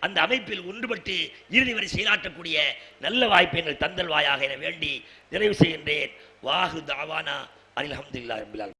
அந்த அமைப்பில் ஒன்றுபட்டு இறுதி வரை செயலாற்றக்கூடிய நல்ல வாய்ப்பை எங்கள் தந்தல் வாயாக என வேண்டி நிறைவு செய்கின்றேன். வாஹு தாவானா அல்ஹம்துலில்லாஹி ரப்பில் ஆலமீன்.